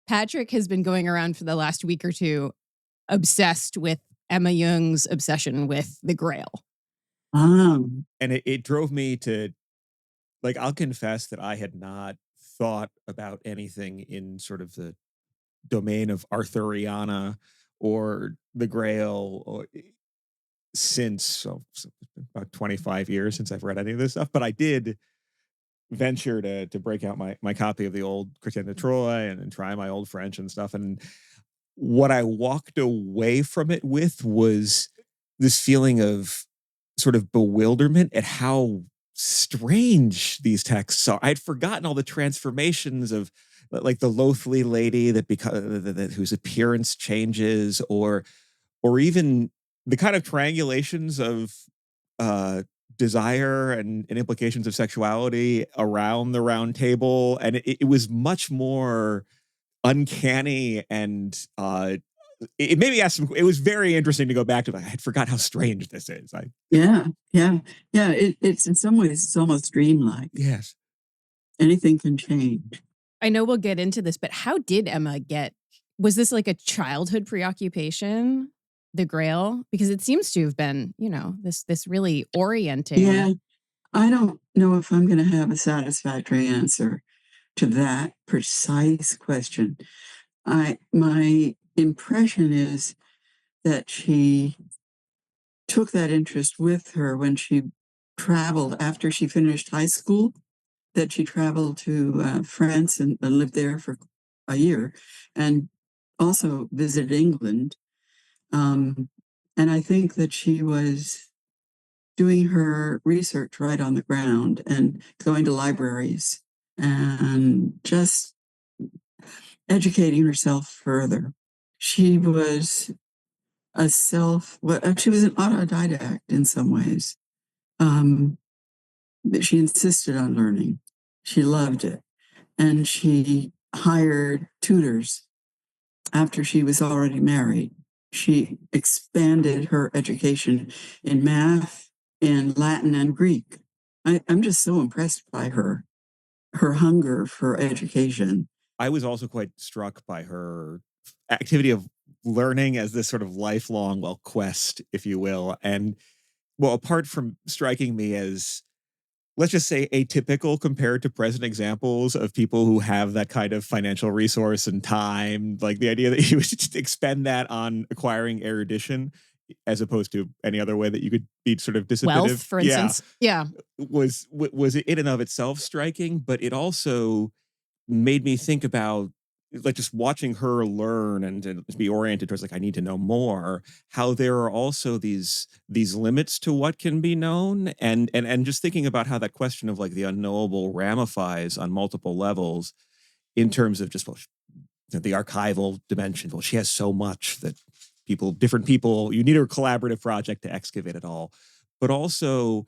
Patrick has been going around for the last week or two obsessed with Emma Jung's obsession with the Grail. And it drove me to, like, I'll confess that I had not thought about anything in sort of the domain of Arthuriana or the Grail or since about 25 years since I've read any of this stuff. But I did venture to break out my copy of the old Chrétien de Troyes and try my old French and stuff. And what I walked away from it with was this feeling of sort of bewilderment at how strange these texts are. I'd forgotten all the transformations of, like, the loathly lady whose appearance changes, or even the kind of triangulations of desire and implications of sexuality around the round table. And it was much more uncanny, and it made me ask some. It was very interesting to go back to. Like, I had forgot how strange this is. Yeah. It's in some ways it's almost dreamlike. Yes, anything can change. I know we'll get into this, but how did Emma get? Was this like a childhood preoccupation, the Grail? Because it seems to have been, this really orienting. Yeah, I don't know if I'm going to have a satisfactory answer to that precise question. My impression is that she took that interest with her when she traveled after she finished high school, that she traveled to France and lived there for a year and also visited England. And I think that she was doing her research right on the ground and going to libraries and just educating herself further. She was she was an autodidact in some ways. She insisted on learning. She loved it. And she hired tutors after she was already married. She expanded her education in math, in Latin, and Greek. I'm just so impressed by her hunger for education. I was also quite struck by her activity of learning as this sort of lifelong, quest, if you will. And, apart from striking me as, let's just say, atypical compared to present examples of people who have that kind of financial resource and time, like the idea that you would just expend that on acquiring erudition as opposed to any other way that you could be sort of dissipative. Wealth, for instance. Yeah. Was in and of itself striking, but it also made me think about, like, just watching her learn and be oriented towards, like, I need to know more, how there are also these limits to what can be known, and just thinking about how that question of, like, the unknowable ramifies on multiple levels in terms of just the archival dimension. Well, she has so much that different people, you need a collaborative project to excavate it all, but also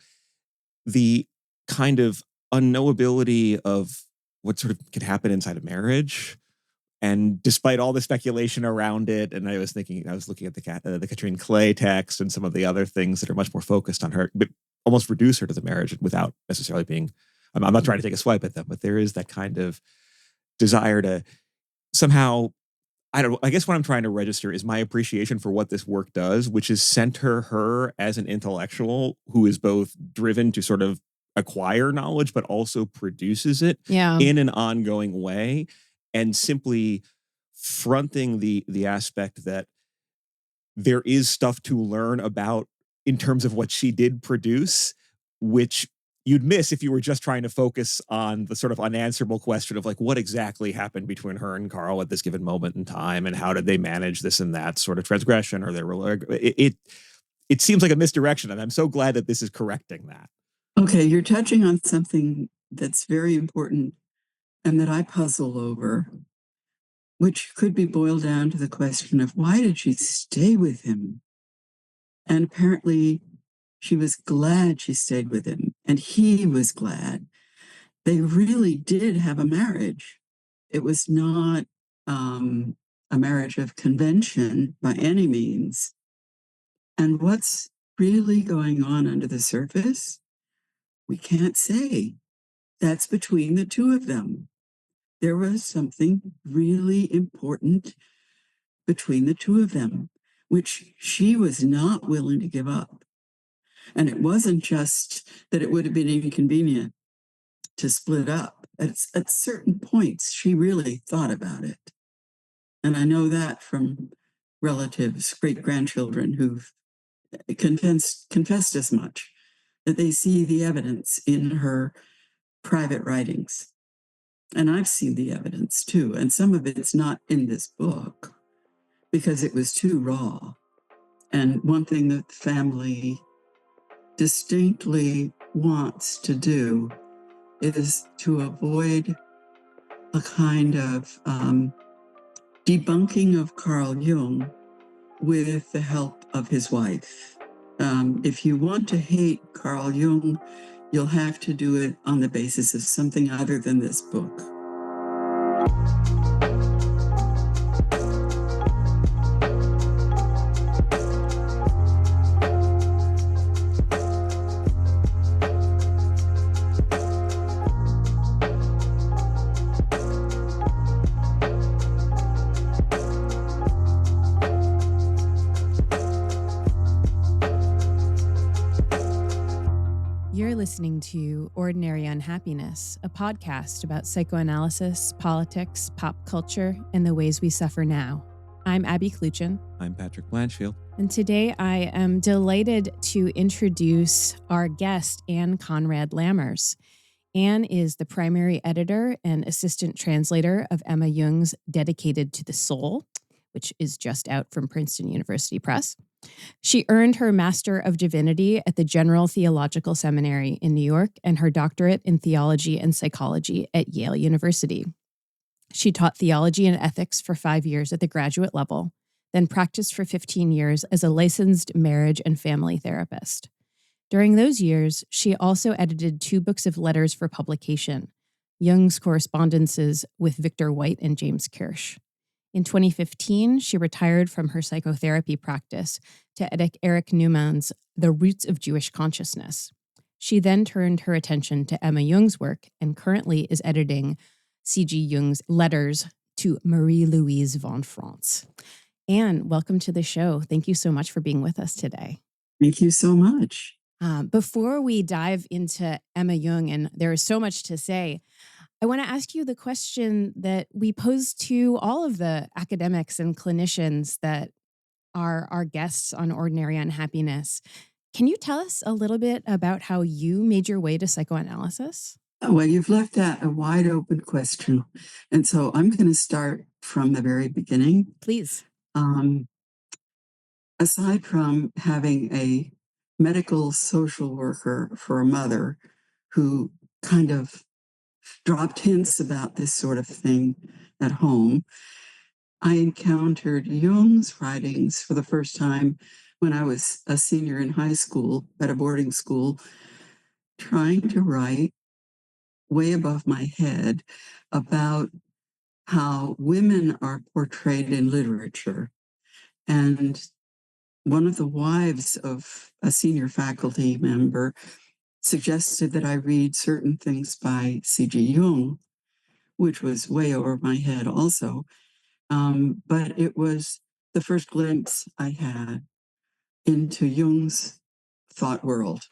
the kind of unknowability of what sort of could happen inside a marriage. And despite all the speculation around it, and I was looking at the Katrine Clay text and some of the other things that are much more focused on her, but almost reduce her to the marriage without necessarily being, I'm not trying to take a swipe at them, but there is that kind of desire to somehow, I guess what I'm trying to register is my appreciation for what this work does, which is center her as an intellectual who is both driven to sort of acquire knowledge, but also produces it in an ongoing way. And simply fronting the aspect that there is stuff to learn about in terms of what she did produce, which you'd miss if you were just trying to focus on the sort of unanswerable question of, like, what exactly happened between her and Carl at this given moment in time, and how did they manage this and that sort of transgression, or it seems like a misdirection, and I'm so glad that this is correcting that. Okay, you're touching on something that's very important and that I puzzle over, which could be boiled down to the question of why did she stay with him? And apparently she was glad she stayed with him, and he was glad. They really did have a marriage. It was not a marriage of convention by any means. And what's really going on under the surface? We can't say. That's between the two of them. there was something really important between the two of them, which she was not willing to give up. And it wasn't just that it would have been inconvenient to split up. At certain points, she really thought about it. And I know that from relatives, great-grandchildren who've confessed as much, that they see the evidence in her private writings. And I've seen the evidence too. And some of it's not in this book because it was too raw. And one thing that the family distinctly wants to do is to avoid a kind of debunking of Carl Jung with the help of his wife. If you want to hate Carl Jung, you'll have to do it on the basis of something other than this book. You're listening to Ordinary Unhappiness, a podcast about psychoanalysis, politics, pop culture, and the ways we suffer now. I'm Abby Kluchin. I'm Patrick Blanchfield. And today I am delighted to introduce our guest, Ann Conrad Lammers. Ann is the primary editor and assistant translator of Emma Jung's Dedicated to the Soul, which is just out from Princeton University Press. She earned her Master of Divinity at the General Theological Seminary in New York and her doctorate in theology and psychology at Yale University. She taught theology and ethics for 5 years at the graduate level, then practiced for 15 years as a licensed marriage and family therapist. During those years, she also edited 2 books of letters for publication, Jung's correspondences with Victor White and James Kirsch. In 2015, she retired from her psychotherapy practice to edit Erich Neumann's The Roots of Jewish Consciousness. She then turned her attention to Emma Jung's work and currently is editing C.G. Jung's Letters to Marie-Louise von France. Anne, welcome to the show. Thank you so much for being with us today. Thank you so much. Before we dive into Emma Jung, and there is so much to say, I want to ask you the question that we pose to all of the academics and clinicians that are our guests on Ordinary Unhappiness. Can you tell us a little bit about how you made your way to psychoanalysis? Well, you've left that a wide open question. And so I'm going to start from the very beginning. Please. Aside from having a medical social worker for a mother who kind of dropped hints about this sort of thing at home, I encountered Jung's writings for the first time when I was a senior in high school at a boarding school, trying to write way above my head about how women are portrayed in literature. And one of the wives of a senior faculty member suggested that I read certain things by C.G. Jung, which was way over my head also. But it was the first glimpse I had into Jung's thought world.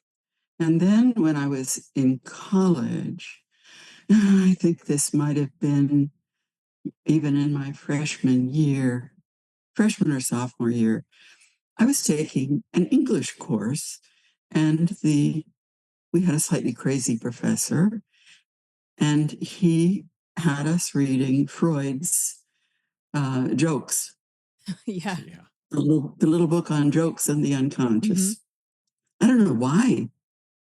And then when I was in college, I think this might have been even in my freshman or sophomore year, I was taking an English course, and we had a slightly crazy professor, and he had us reading Freud's jokes. Yeah. The little book on jokes and the unconscious. I don't know why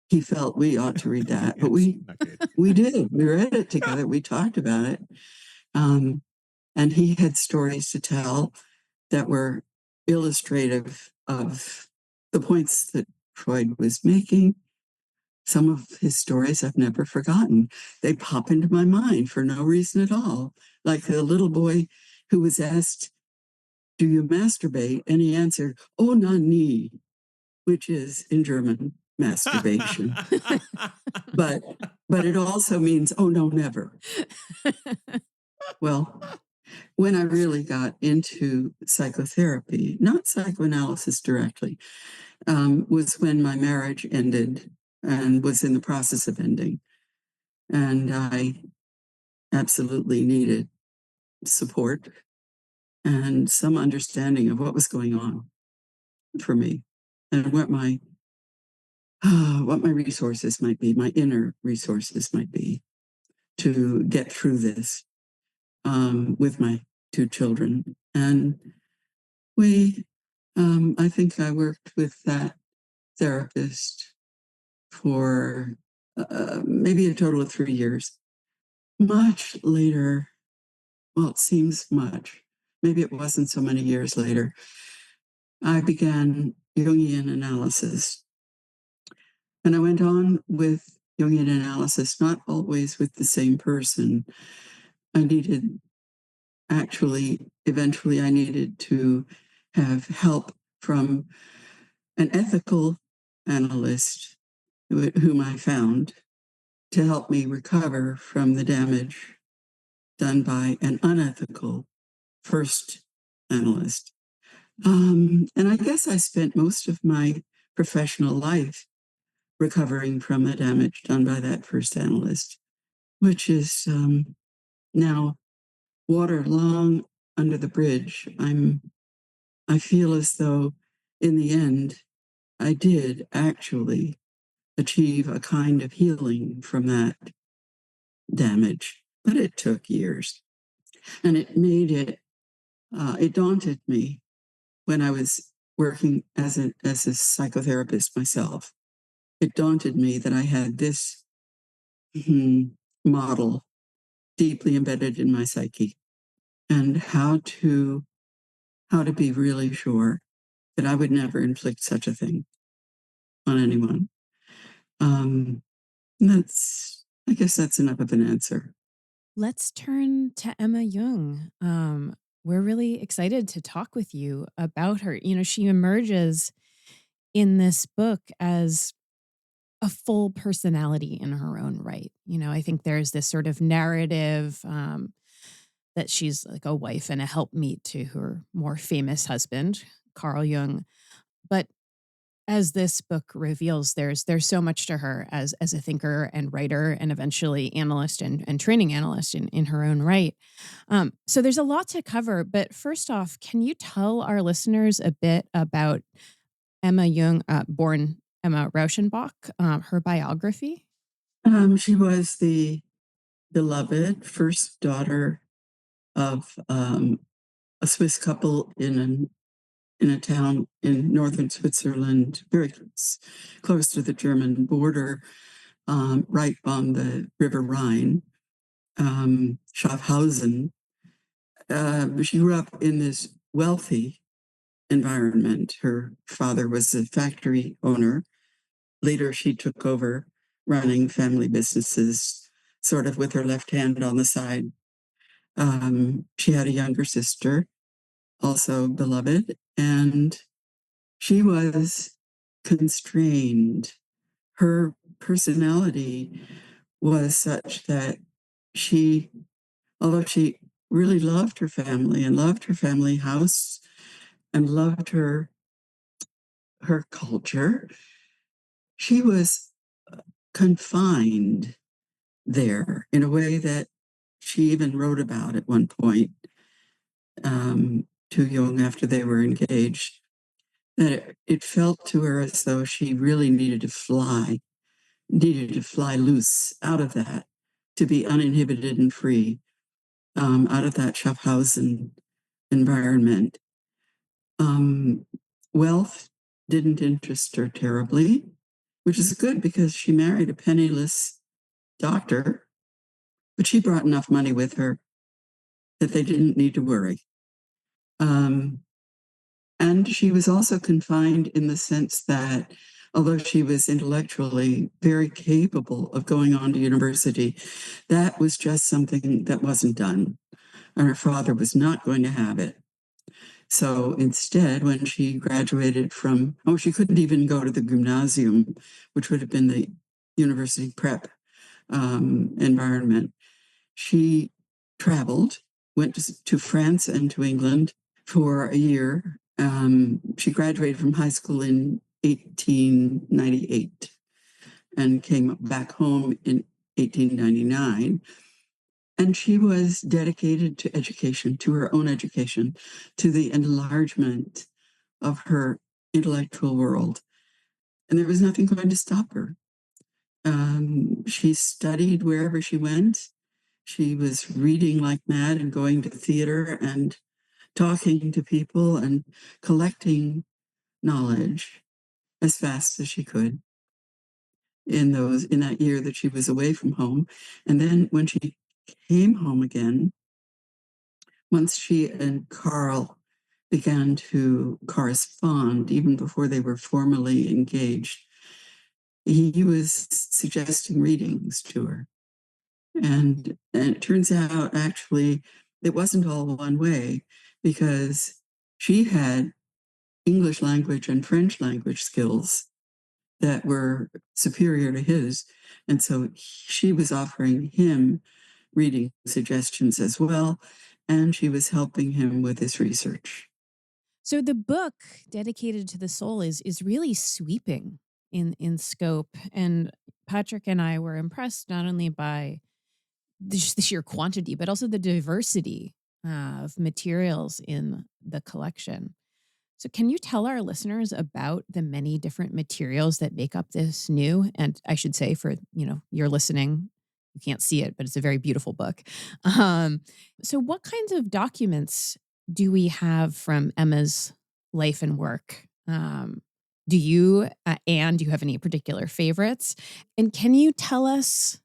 he felt we ought to read that, but we did. We read it together. We talked about it. And he had stories to tell that were illustrative of the points that Freud was making. Some of his stories I've never forgotten. They pop into my mind for no reason at all. Like the little boy who was asked, "Do you masturbate?" And he answered, "Oh, non nie," which is in German, masturbation. but it also means, "Oh, no, never." Well, when I really got into psychotherapy, not psychoanalysis directly, was when my marriage ended and was in the process of ending. And I absolutely needed support and some understanding of what was going on for me and what my resources might be, my inner resources might be to get through this with my two children. And I think I worked with that therapist for maybe a total of 3 years. Much later, well, it seems much, maybe it wasn't so many years later, I began Jungian analysis. And I went on with Jungian analysis, not always with the same person. I needed, eventually, I needed to have help from an ethical analyst whom I found to help me recover from the damage done by an unethical first analyst. And I guess I spent most of my professional life recovering from the damage done by that first analyst, which is now water long under the bridge. I feel as though in the end, I did actually achieve a kind of healing from that damage, but it took years. And it daunted me when I was working as a psychotherapist myself. It daunted me that I had this model deeply embedded in my psyche, and how to be really sure that I would never inflict such a thing on anyone. I guess that's enough of an answer. Let's turn to Emma Jung. We're really excited to talk with you about her. You know, she emerges in this book as a full personality in her own right. You know, I think there's this sort of narrative that she's like a wife and a helpmeet to her more famous husband, Carl Jung. But as this book reveals, there's so much to her as a thinker and writer and eventually analyst and training analyst in her own right. So there's a lot to cover. But first off, can you tell our listeners a bit about Emma Jung, born Emma Rauschenbach, her biography? She was the beloved first daughter of a Swiss couple in a town in northern Switzerland, very close to the German border, right on the River Rhine, Schaffhausen. She grew up in this wealthy environment. Her father was a factory owner. Later, she took over running family businesses, sort of with her left hand on the side. She had a younger sister, also beloved, and she was constrained. Her personality was such that she, although she really loved her family and loved her family house and loved her culture, she was confined there in a way that she even wrote about at one point to Jung after they were engaged, that it felt to her as though she really needed to fly loose out of that, to be uninhibited and free, out of that Schaffhausen environment. Wealth didn't interest her terribly, which is good because she married a penniless doctor, but she brought enough money with her that they didn't need to worry. And she was also confined in the sense that although she was intellectually very capable of going on to university, that was just something that wasn't done. And her father was not going to have it. So instead, when she graduated she couldn't even go to the gymnasium, which would have been the university prep environment. She traveled, went to France and to England for a year. She graduated from high school in 1898 and came back home in 1899. And she was dedicated to education, to her own education, to the enlargement of her intellectual world. And there was nothing going to stop her. She studied wherever she went. She was reading like mad and going to theater and talking to people and collecting knowledge as fast as she could in that year that she was away from home. And then when she came home again, once she and Carl began to correspond, even before they were formally engaged, he was suggesting readings to her. And it turns out, actually, it wasn't all one way, because she had English language and French language skills that were superior to his. And so she was offering him reading suggestions as well, and she was helping him with his research. So the book dedicated to the soul is really sweeping in scope. And Patrick and I were impressed not only by the sheer quantity, but also the diversity of materials in the collection. So, can you tell our listeners about the many different materials that make up this new? And I should say, for you're listening, you can't see it, but it's a very beautiful book. Um, so, what kinds of documents do we have from Emma's life and work? Do you, Anne, do you have any particular favorites? And can you tell us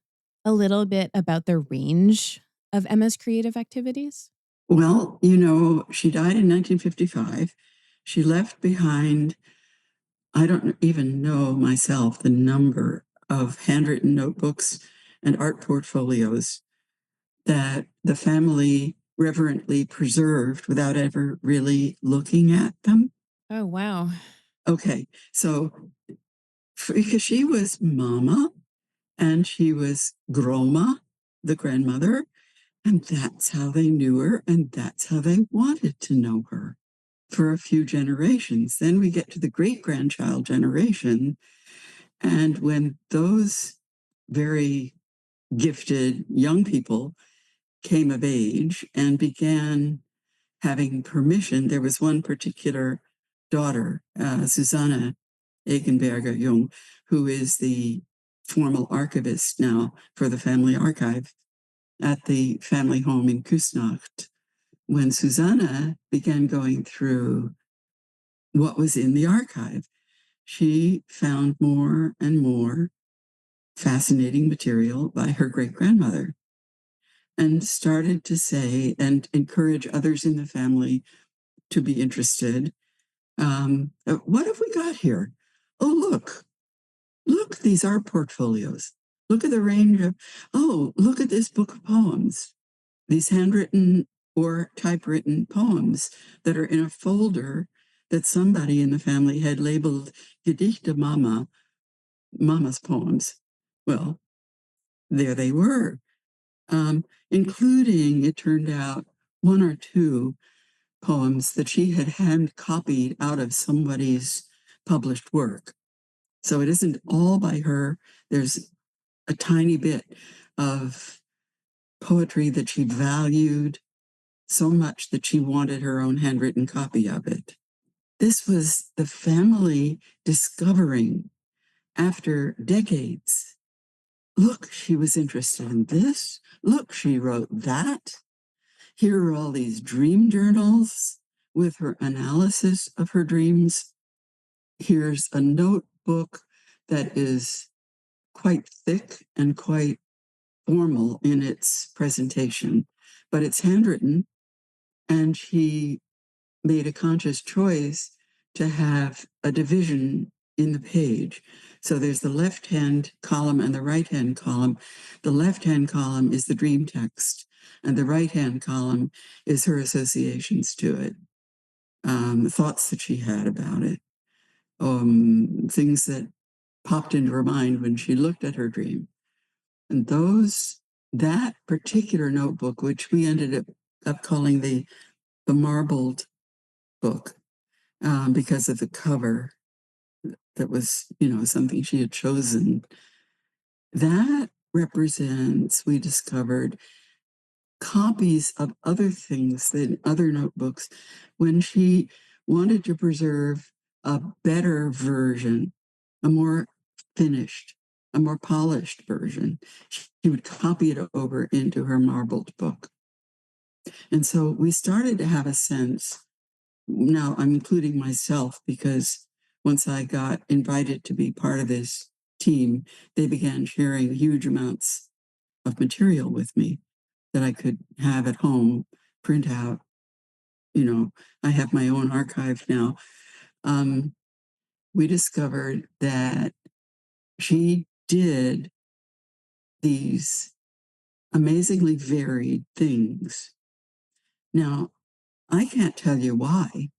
a little bit about the range of Emma's creative activities? Well, she died in 1955. She left behind, I don't even know myself, the number of handwritten notebooks and art portfolios that the family reverently preserved without ever really looking at them. Oh, wow. Okay, so because she was mama and she was groma, the grandmother, and that's how they knew her, and that's how they wanted to know her for a few generations. Then we get to the great grandchild generation. And when those very gifted young people came of age and began having permission, there was one particular daughter, Susanna Egenberger Jung, who is the formal archivist now for the family archive at the family home in Küsnacht. When Susanna began going through what was in the archive, she found more and more fascinating material by her great grandmother and started to say and encourage others in the family to be interested. What have we got here? Oh, look, these are portfolios. Look at the range of, look at this book of poems, these handwritten or typewritten poems that are in a folder that somebody in the family had labeled Gedichte Mama, Mama's poems. Well, there they were, including, it turned out, one or two poems that she had hand copied out of somebody's published work. So it isn't all by her. There's a tiny bit of poetry that she valued so much that she wanted her own handwritten copy of it. This was the family discovering after decades. Look, she was interested in this. Look, she wrote that. Here are all these dream journals with her analysis of her dreams. Here's a notebook that is quite thick and quite formal in its presentation, but it's handwritten, and she made a conscious choice to have a division in the page. So there's the left-hand column and the right-hand column. The left-hand column is the dream text, and the right-hand column is her associations to it, the thoughts that she had about it, things that popped into her mind when she looked at her dream. And those that particular notebook, which we ended up calling the marbled book, because of the cover that was, something she had chosen, that represents, we discovered, copies of other things than other notebooks when she wanted to preserve a better version, a more finished, a more polished version. She would copy it over into her marbled book. And so we started to have a sense. Now I'm including myself because once I got invited to be part of this team, they began sharing huge amounts of material with me that I could have at home, print out. I have my own archive now. We discovered that she did these amazingly varied things. Now, I can't tell you why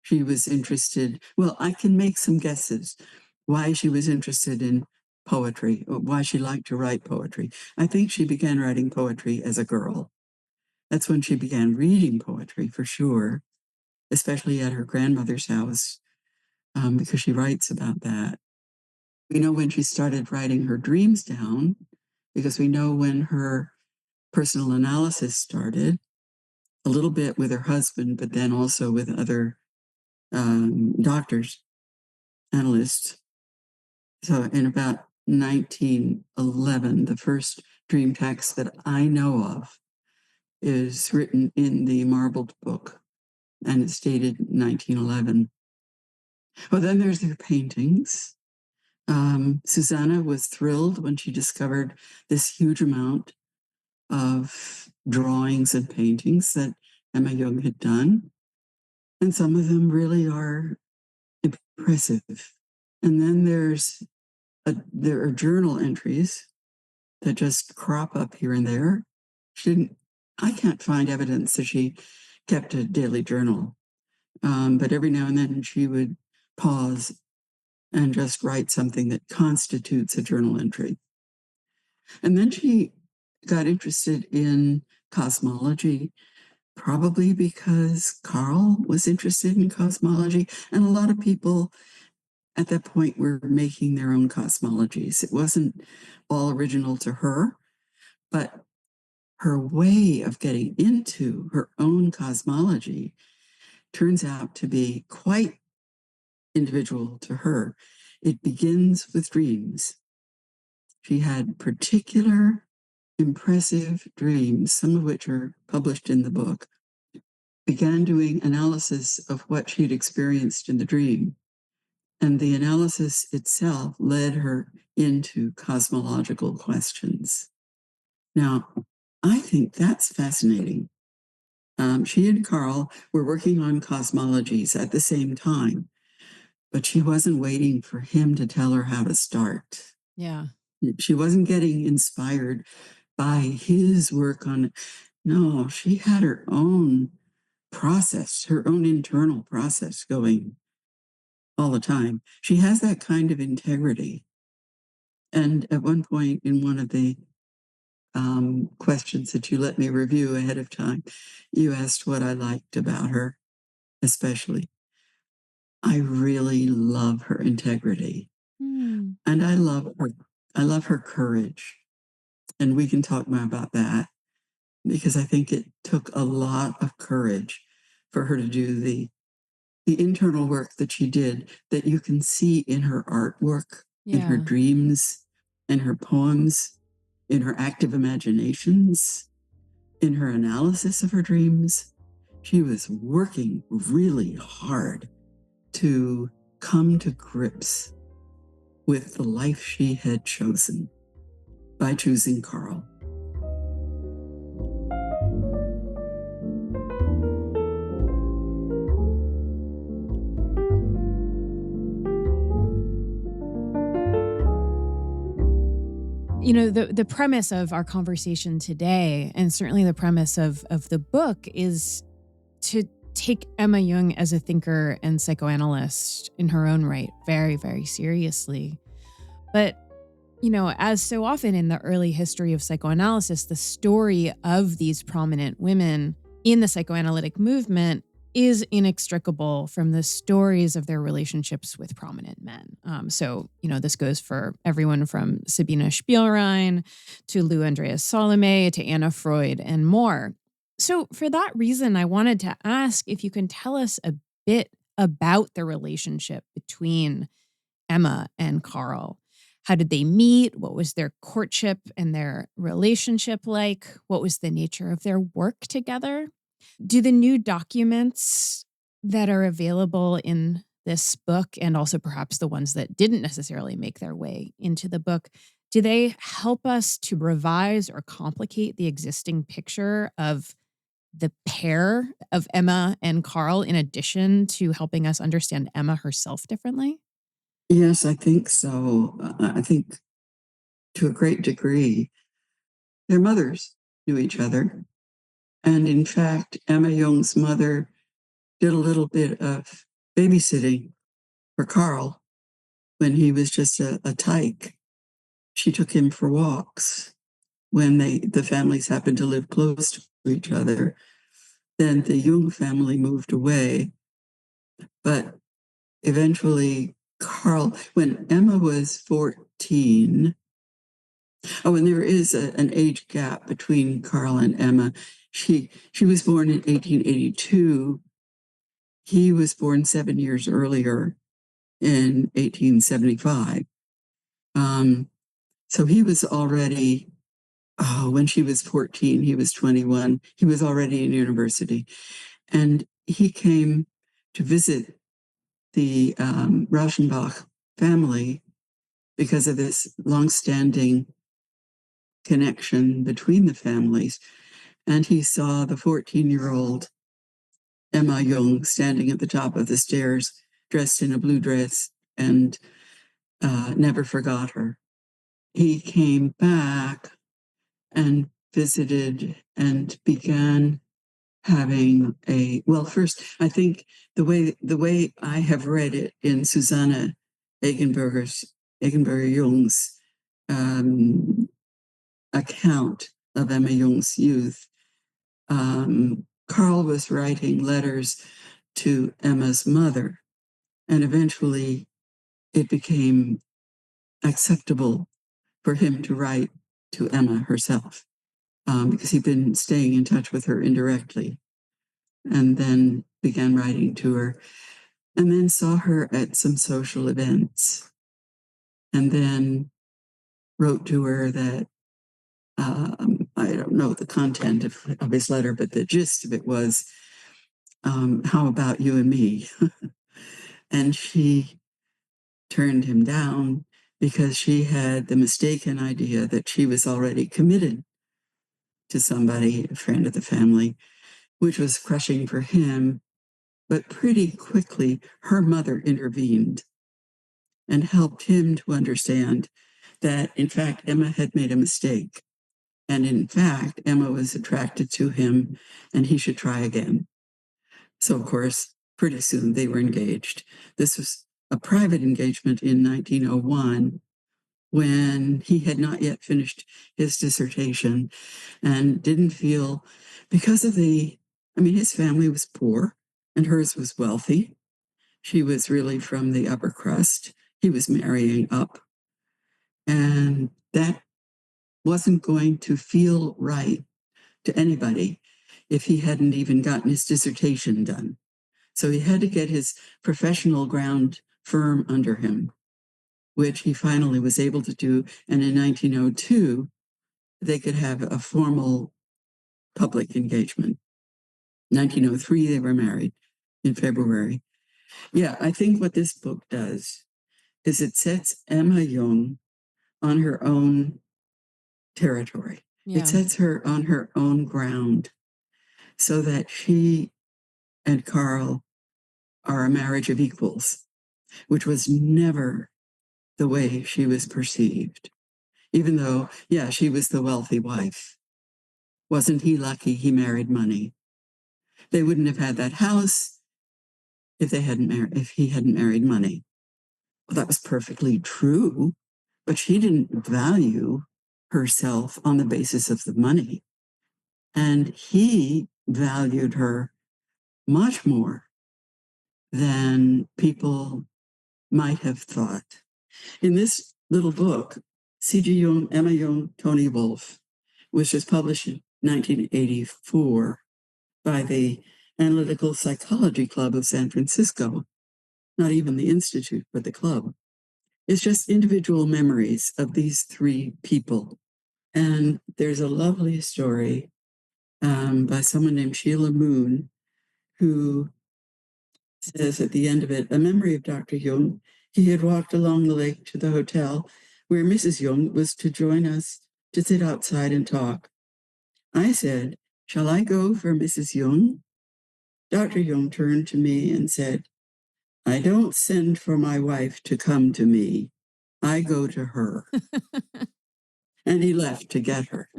she was interested. Well, I can make some guesses why she was interested in poetry, or why she liked to write poetry. I think she began writing poetry as a girl. That's when she began reading poetry, for sure, especially at her grandmother's house, because she writes about that. We know when she started writing her dreams down, because we know when her personal analysis started, a little bit with her husband, but then also with other doctors, analysts. So in about 1911, the first dream text that I know of is written in the marbled book, and it's dated 1911. Well, then there's their paintings. Susanna was thrilled when she discovered this huge amount of drawings and paintings that Emma Jung had done. And some of them really are impressive. And then there are journal entries that just crop up here and there. I can't find evidence that she kept a daily journal. But every now and then she would pause and just write something that constitutes a journal entry. And then she got interested in cosmology, probably because Carl was interested in cosmology, and a lot of people at that point were making their own cosmologies. It wasn't all original to her, but her way of getting into her own cosmology turns out to be quite individual to her. It begins with dreams. She had particular impressive dreams, some of which are published in the book, began doing analysis of what she'd experienced in the dream. And the analysis itself led her into cosmological questions. Now, I think that's fascinating. She and Carl were working on cosmologies at the same time, but she wasn't waiting for him to tell her how to start. Yeah. She wasn't getting inspired by his work on it. No, she had her own process, her own internal process going all the time. She has that kind of integrity. And at one point in one of the questions that you let me review ahead of time, you asked what I liked about her, especially. I really love her integrity. Hmm. And I love her courage. And we can talk more about that, because I think it took a lot of courage for her to do the internal work that she did, that you can see in her artwork, in her Yeah. dreams, in her poems, in her active imaginations, in her analysis of her dreams. She was working really hard to come to grips with the life she had chosen by choosing Carl. The premise of our conversation today, and certainly the premise of the book, is to take Emma Jung as a thinker and psychoanalyst in her own right very, very seriously. But, As so often in the early history of psychoanalysis, the story of these prominent women in the psychoanalytic movement is inextricable from the stories of their relationships with prominent men. This goes for everyone from Sabine Spielrein to Lou Andreas Salome to Anna Freud and more. So for that reason, I wanted to ask if you can tell us a bit about the relationship between Emma and Carl. How did they meet? What was their courtship and their relationship like? What was the nature of their work together? Do the new documents that are available in this book, and also perhaps the ones that didn't necessarily make their way into the book, do they help us to revise or complicate the existing picture of the pair of Emma and Carl, in addition to helping us understand Emma herself differently? Yes, I think so. I think to a great degree, their mothers knew each other. And in fact, Emma Jung's mother did a little bit of babysitting for Carl when he was just a tyke. She took him for walks when the families happened to live close to each other. Then the Jung family moved away, but eventually Carl, when Emma was 14, and there is an age gap between Carl and Emma. She was born in 1882. He was born 7 years earlier in 1875. So he was already, when she was 14, he was 21. He was already in university. And he came to visit the Rauschenbach family because of this longstanding connection between the families. And he saw the 14-year-old Emma Jung standing at the top of the stairs, dressed in a blue dress, and never forgot her. He came back and visited and began having first, I think the way I have read it in Susanne Egenberger Jung's account of Emma Jung's youth, Carl was writing letters to Emma's mother, and eventually it became acceptable for him to write to Emma herself, because he'd been staying in touch with her indirectly, and then began writing to her, and then saw her at some social events, and then wrote to her that I don't know the content of his letter, but the gist of it was, how about you and me? And she turned him down because she had the mistaken idea that she was already committed to somebody, a friend of the family, which was crushing for him. But pretty quickly, her mother intervened and helped him to understand that, in fact, Emma had made a mistake. And in fact, Emma was attracted to him and he should try again. So, of course, pretty soon they were engaged. This was a private engagement in 1901 when he had not yet finished his dissertation and didn't feel, because of his family was poor and hers was wealthy. She was really from the upper crust. He was marrying up. And that wasn't going to feel right to anybody if he hadn't even gotten his dissertation done. So he had to get his professional ground firm under him, which he finally was able to do. And in 1902, they could have a formal public engagement. 1903, they were married in February. Yeah, I think what this book does is it sets Emma Jung on her own territory. Yeah. It sets her on her own ground so that she and Carl are a marriage of equals, which was never the way she was perceived. Even though, yeah, she was the wealthy wife. Wasn't he lucky he married money? They wouldn't have had that house if he hadn't married money. Well, that was perfectly true, but she didn't value herself on the basis of the money. And he valued her much more than people might have thought. In this little book, C.G. Jung, Emma Jung, Tony Wolfe, which was published in 1984 by the Analytical Psychology Club of San Francisco, not even the Institute, but the club. It's just individual memories of these three people. And there's a lovely story by someone named Sheila Moon, who says at the end of it, a memory of Dr. Jung. He had walked along the lake to the hotel where Mrs. Jung was to join us to sit outside and talk. I said, "Shall I go for Mrs. Jung?" Dr. Jung turned to me and said, "I don't send for my wife to come to me. I go to her." And he left to get her.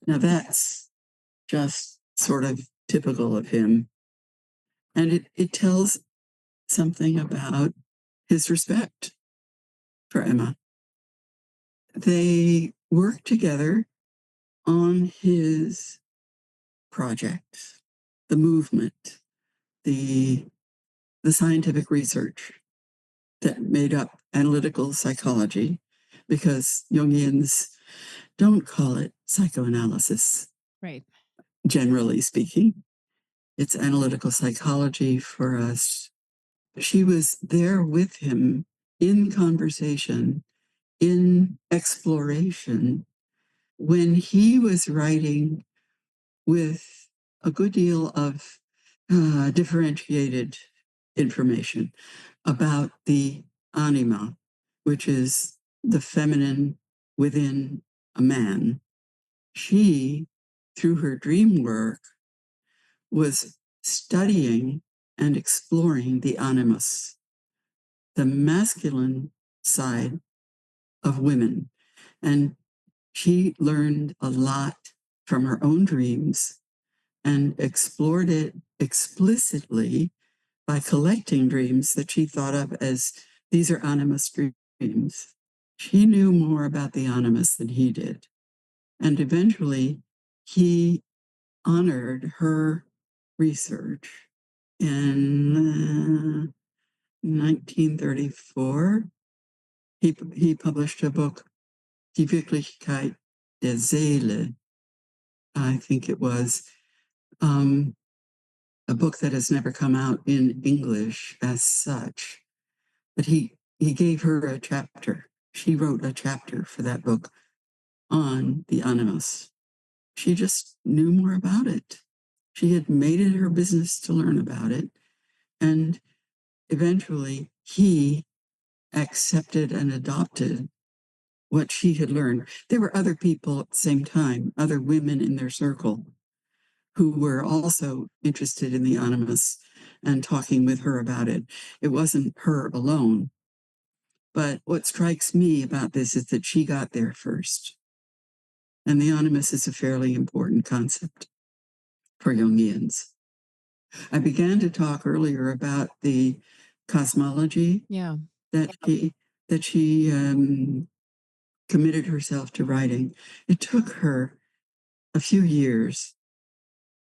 Now that's just sort of typical of him. And it tells something about his respect for Emma. They worked together on his project, the movement, the scientific research that made up analytical psychology, because Jungians don't call it psychoanalysis, Right. generally speaking. It's analytical psychology for us. She was there with him in conversation, in exploration, when he was writing with a good deal of differentiated information about the anima, which is the feminine within a man. She, through her dream work, was studying and exploring the animus, the masculine side of women. And she learned a lot from her own dreams and explored it explicitly by collecting dreams that she thought of as these are animus dreams. She knew more about the animus than he did. And eventually, he honored her research in 1934. He published a book, Die Wirklichkeit der Seele, I think it was, a book that has never come out in English as such. But he gave her a chapter. She wrote a chapter for that book on the animus. She just knew more about it. She had made it her business to learn about it. And eventually he accepted and adopted what she had learned. There were other people at the same time, other women in their circle, who were also interested in the animus and talking with her about it. It wasn't her alone. But what strikes me about this is that she got there first. And the animus is a fairly important concept for Jungians. I began to talk earlier about the cosmology that she committed herself to writing. It took her a few years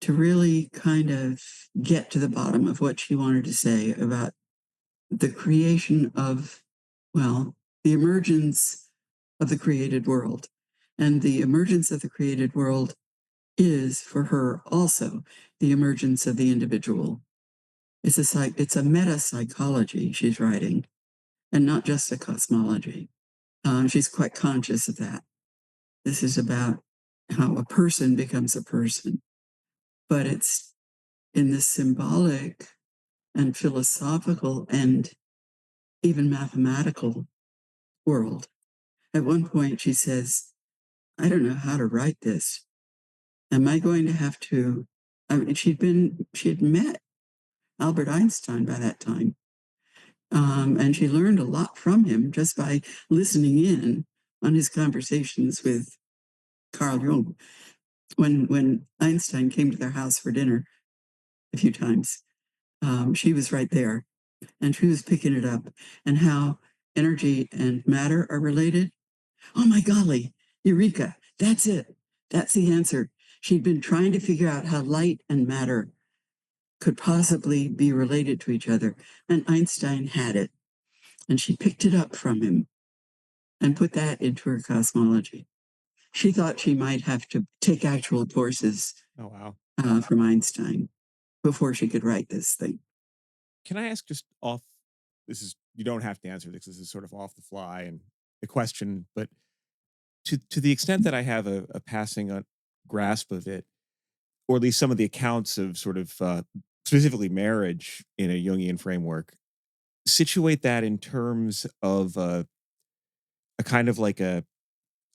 to really kind of get to the bottom of what she wanted to say about the creation of, well, the emergence of the created world. And the emergence of the created world is, for her, also the emergence of the individual. It's a meta-psychology she's writing, and not just a cosmology. She's quite conscious of that. This is about how a person becomes a person, but it's in the symbolic and philosophical and even mathematical world. At one point, she says, "I don't know how to write this. Am I going to have to?" I mean, she had met Albert Einstein by that time. And she learned a lot from him just by listening in on his conversations with Carl Jung. When Einstein came to their house for dinner a few times, she was right there, and she was picking it up, and how energy and matter are related? Oh my golly, Eureka, that's it. That's the answer. She'd been trying to figure out how light and matter could possibly be related to each other, and Einstein had it. And she picked it up from him and put that into her cosmology. She thought she might have to take actual courses Oh, wow. From Einstein before she could write this thing. Can I ask just off? You don't have to answer this. This is sort of off the fly and the question, but to the extent that I have a passing grasp of it, or at least some of the accounts of sort of specifically marriage in a Jungian framework, situate that in terms of a kind of like a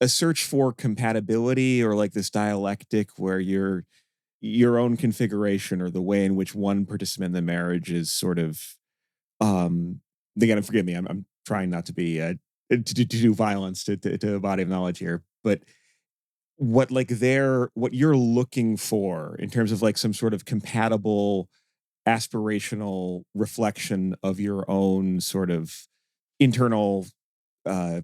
search for compatibility, or like this dialectic where your own configuration or the way in which one participant in the marriage is sort of again, forgive me, I'm trying not to be to do violence to a body of knowledge here, but what you're looking for in terms of like some sort of compatible aspirational reflection of your own sort of internal uh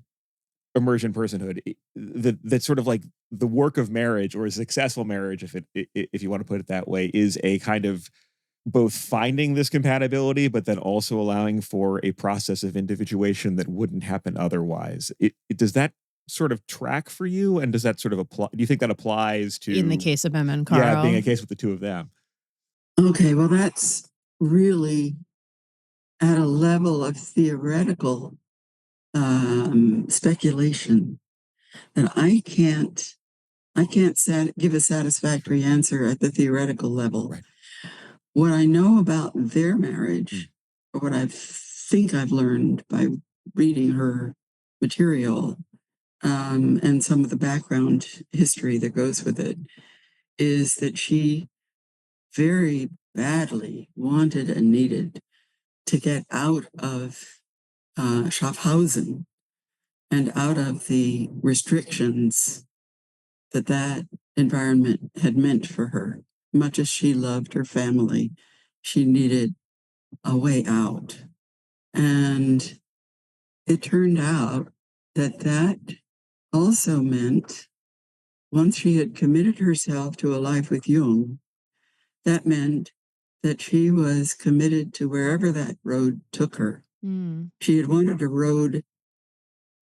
emergent personhood, that sort of like the work of marriage, or a successful marriage, if you want to put it that way, is a kind of both finding this compatibility, but then also allowing for a process of individuation that wouldn't happen otherwise. Does that sort of track for you? And does that sort of apply? Do you think that applies to, In the case of Emma and yeah, being Carl? a case with the two of them? Okay, well, that's really at a level of theoretical speculation that I can't give a satisfactory answer at the theoretical level. Right. What I know about their marriage, or what I think I've learned by reading her material, and some of the background history that goes with it, is that she very badly wanted and needed to get out of Schaffhausen and out of the restrictions that environment had meant for her. Much as she loved her family, she needed a way out. And it turned out that also meant, once she had committed herself to a life with Jung, that meant that she was committed to wherever that road took her. She had wanted a road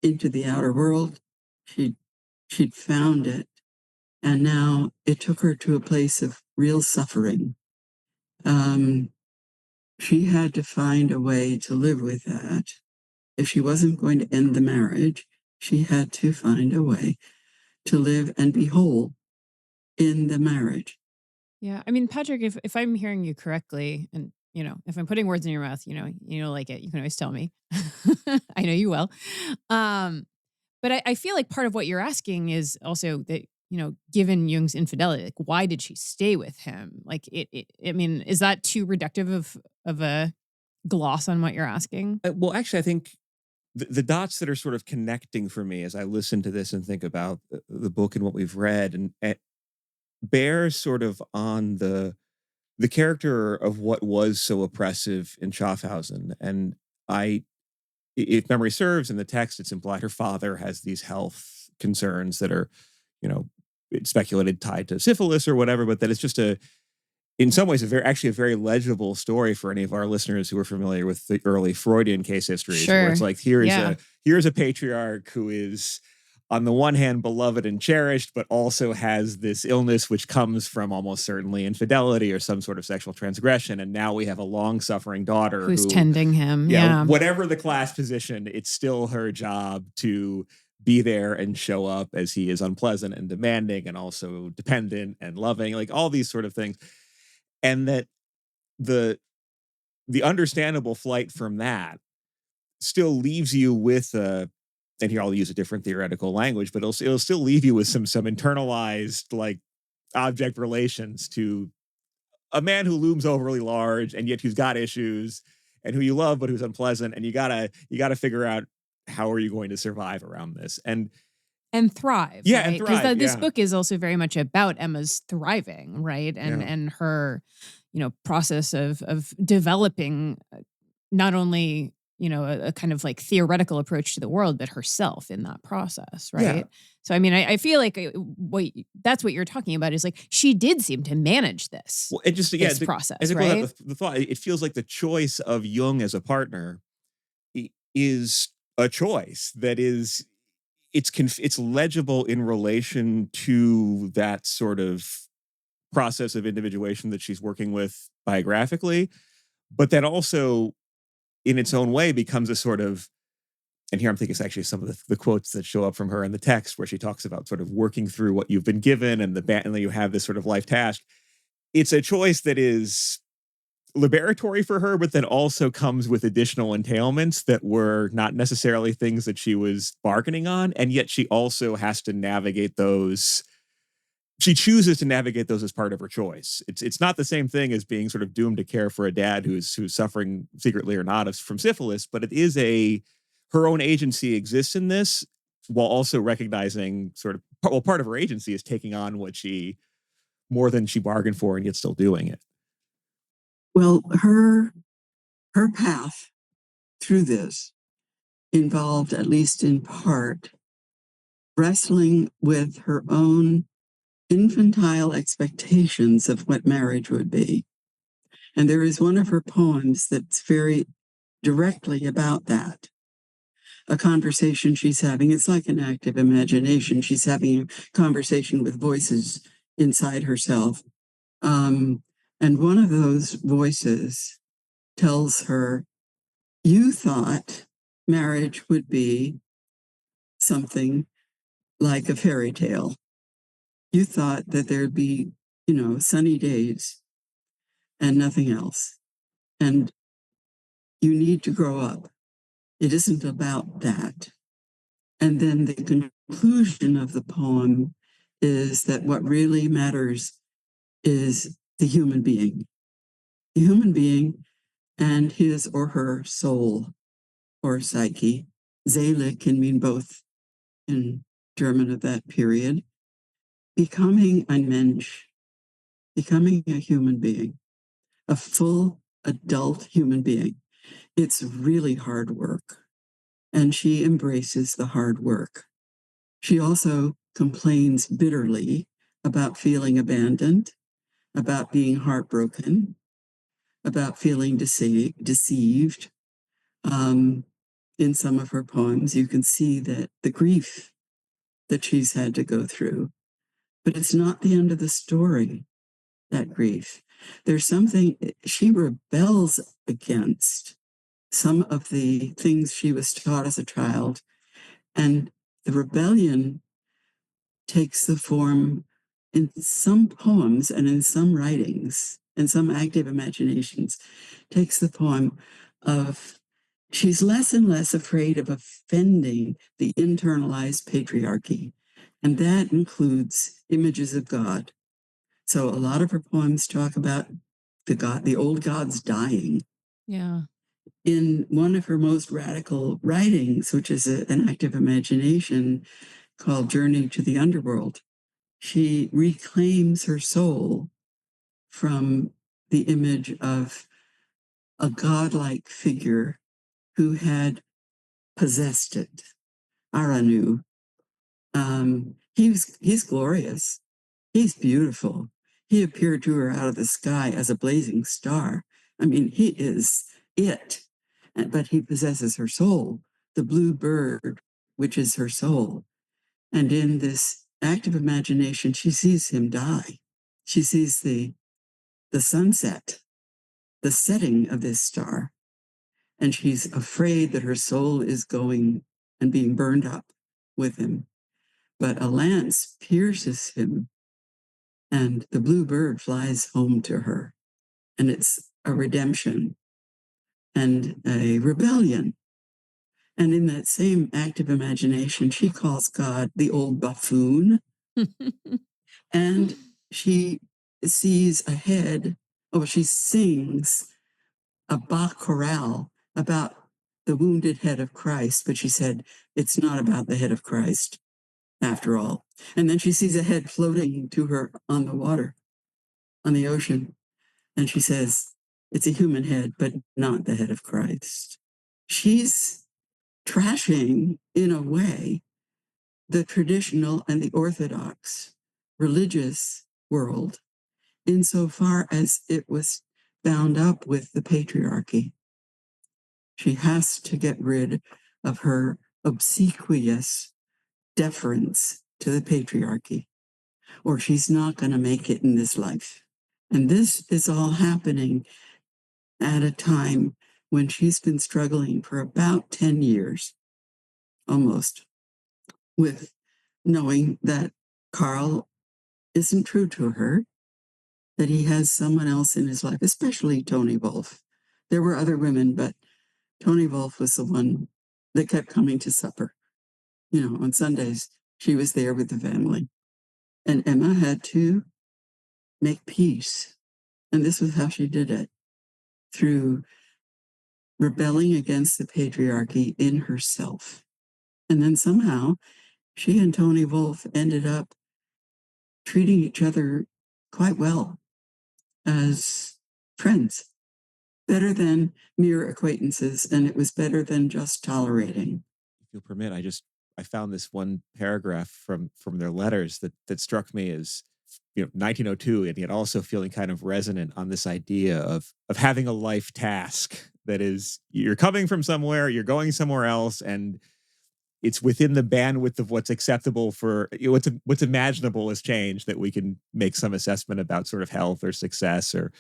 into the outer world. She'd found it. And now it took her to a place of real suffering. She had to find a way to live with that. If she wasn't going to end the marriage, she had to find a way to live and be whole in the marriage. Yeah. I mean, Patrick, if I'm hearing you correctly, and, if I'm putting words in your mouth, you don't like it, you can always tell me. I know you will. But I feel like part of what you're asking is also that, given Jung's infidelity, like, why did she stay with him? Like, I mean, is that too reductive of a gloss on what you're asking? Well, actually, I think the dots that are sort of connecting for me as I listen to this and think about the book and what we've read, and bears sort of on the character of what was so oppressive in Schaffhausen. And if memory serves, in the text, it's implied her father has these health concerns that are, it's speculated tied to syphilis or whatever, but that it's just in some ways, actually a very legible story for any of our listeners who are familiar with the early Freudian case histories, Sure. where it's like, here's a patriarch who is, on the one hand, beloved and cherished, but also has this illness which comes from almost certainly infidelity or some sort of sexual transgression. And now we have a long-suffering daughter who's tending him. Yeah. Whatever the class position, it's still her job to be there and show up, as he is unpleasant and demanding and also dependent and loving, like all these sort of things. And that the understandable flight from that still leaves you with and here I'll use a different theoretical language, but it'll still leave you with some internalized like object relations to a man who looms overly large and yet who's got issues, and who you love but who's unpleasant, and you gotta figure out how are you going to survive around this and thrive. Yeah, right? and thrive. Because this book is also very much about Emma's thriving, right? And her, process of developing not only, a kind of like theoretical approach to the world, but herself in that process, Yeah. right? So, I mean, I feel like that's what you're talking about is like she did seem to manage Well, it just yeah, this I process, think we'll have right? the thought. It feels like the choice of Jung as a partner is a choice that is it's legible in relation to that sort of process of individuation that she's working with biographically, but that also in its own way becomes a sort of, and here I'm thinking it's actually some of the quotes that show up from her in the text where she talks about sort of working through what you've been given and and then you have this sort of life task. It's a choice that is liberatory for her, but then also comes with additional entailments that were not necessarily things that she was bargaining on. And yet she also has to navigate those. She chooses to navigate those as part of her choice. It's not the same thing as being sort of doomed to care for a dad who's suffering secretly or not from syphilis, but it is her own agency exists in this while also recognizing sort of part of her agency is taking on what she more than she bargained for and yet still doing it. Well, her path through this involved, at least in part, wrestling with her own infantile expectations of what marriage would be. And there is one of her poems that's very directly about that. A conversation she's having, it's like an active imagination. She's having a conversation with voices inside herself. And one of those voices tells her, you thought marriage would be something like a fairy tale. You thought that there'd be, sunny days and nothing else. And you need to grow up. It isn't about that. And then the conclusion of the poem is that what really matters is the human being and his or her soul or psyche. Seele can mean both in German of that period. Becoming ein Mensch, becoming a human being, a full adult human being. It's really hard work. And she embraces the hard work. She also complains bitterly about feeling abandoned, about being heartbroken, about feeling deceived. In some of her poems, you can see that the grief that she's had to go through. But it's not the end of the story, that grief. There's something she rebels against, some of the things she was taught as a child. And the rebellion takes the form in some poems and in some writings and some active imaginations, takes the form of she's less and less afraid of offending the internalized patriarchy. And that includes images of God. So a lot of her poems talk about the old gods dying. Yeah. In one of her most radical writings, which is an active imagination called Journey to the Underworld, she reclaims her soul from the image of a godlike figure who had possessed it, Aranu. He's glorious. He's beautiful. He appeared to her out of the sky as a blazing star. I mean, he is it. But he possesses her soul, the blue bird, which is her soul. And in this active imagination, she sees him die. She sees the sunset, the setting of this star. And she's afraid that her soul is going and being burned up with him. But a lance pierces him, and the blue bird flies home to her. And it's a redemption and a rebellion. And in that same active imagination, she calls God the old buffoon. And she sees ahead, she sings a Bach chorale about the wounded head of Christ, but she said, it's not about the head of Christ after all. And then she sees a head floating to her on the water, on the ocean. And she says, it's a human head, but not the head of Christ. she's trashing, in a way, the traditional and the orthodox religious world insofar as it was bound up with the patriarchy. She has to get rid of her obsequious deference to the patriarchy, or she's not going to make it in this life. And this is all happening at a time when she's been struggling for about 10 years, almost, with knowing that Carl isn't true to her, that he has someone else in his life, especially Toni Wolff. There were other women, but Toni Wolff was the one that kept coming to supper. On Sundays, she was there with the family. And Emma had to make peace. And this was how she did it, through rebelling against the patriarchy in herself. And then somehow she and Toni Wolff ended up treating each other quite well as friends, better than mere acquaintances. And it was better than just tolerating. If you'll permit, I found this one paragraph from their letters that struck me as 1902, and yet also feeling kind of resonant on this idea of having a life task that is, you're coming from somewhere, you're going somewhere else, and it's within the bandwidth of what's acceptable for what's imaginable as change, that we can make some assessment about sort of health or success or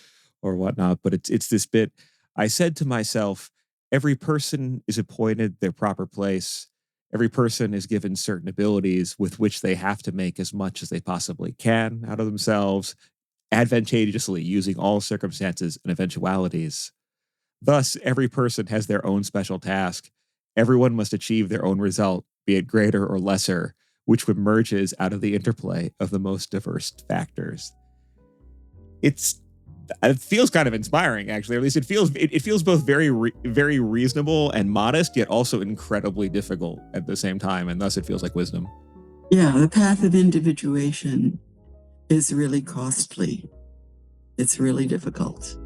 whatnot. But it's this bit. I said to myself, every person is appointed their proper place. Every person is given certain abilities with which they have to make as much as they possibly can out of themselves, advantageously using all circumstances and eventualities. Thus, every person has their own special task. Everyone must achieve their own result, be it greater or lesser, which emerges out of the interplay of the most diverse factors. It feels kind of inspiring, actually. Or at least it feels both very reasonable and modest, yet also incredibly difficult at the same time, and thus it feels like wisdom. Yeah, the path of individuation is really costly. It's really difficult.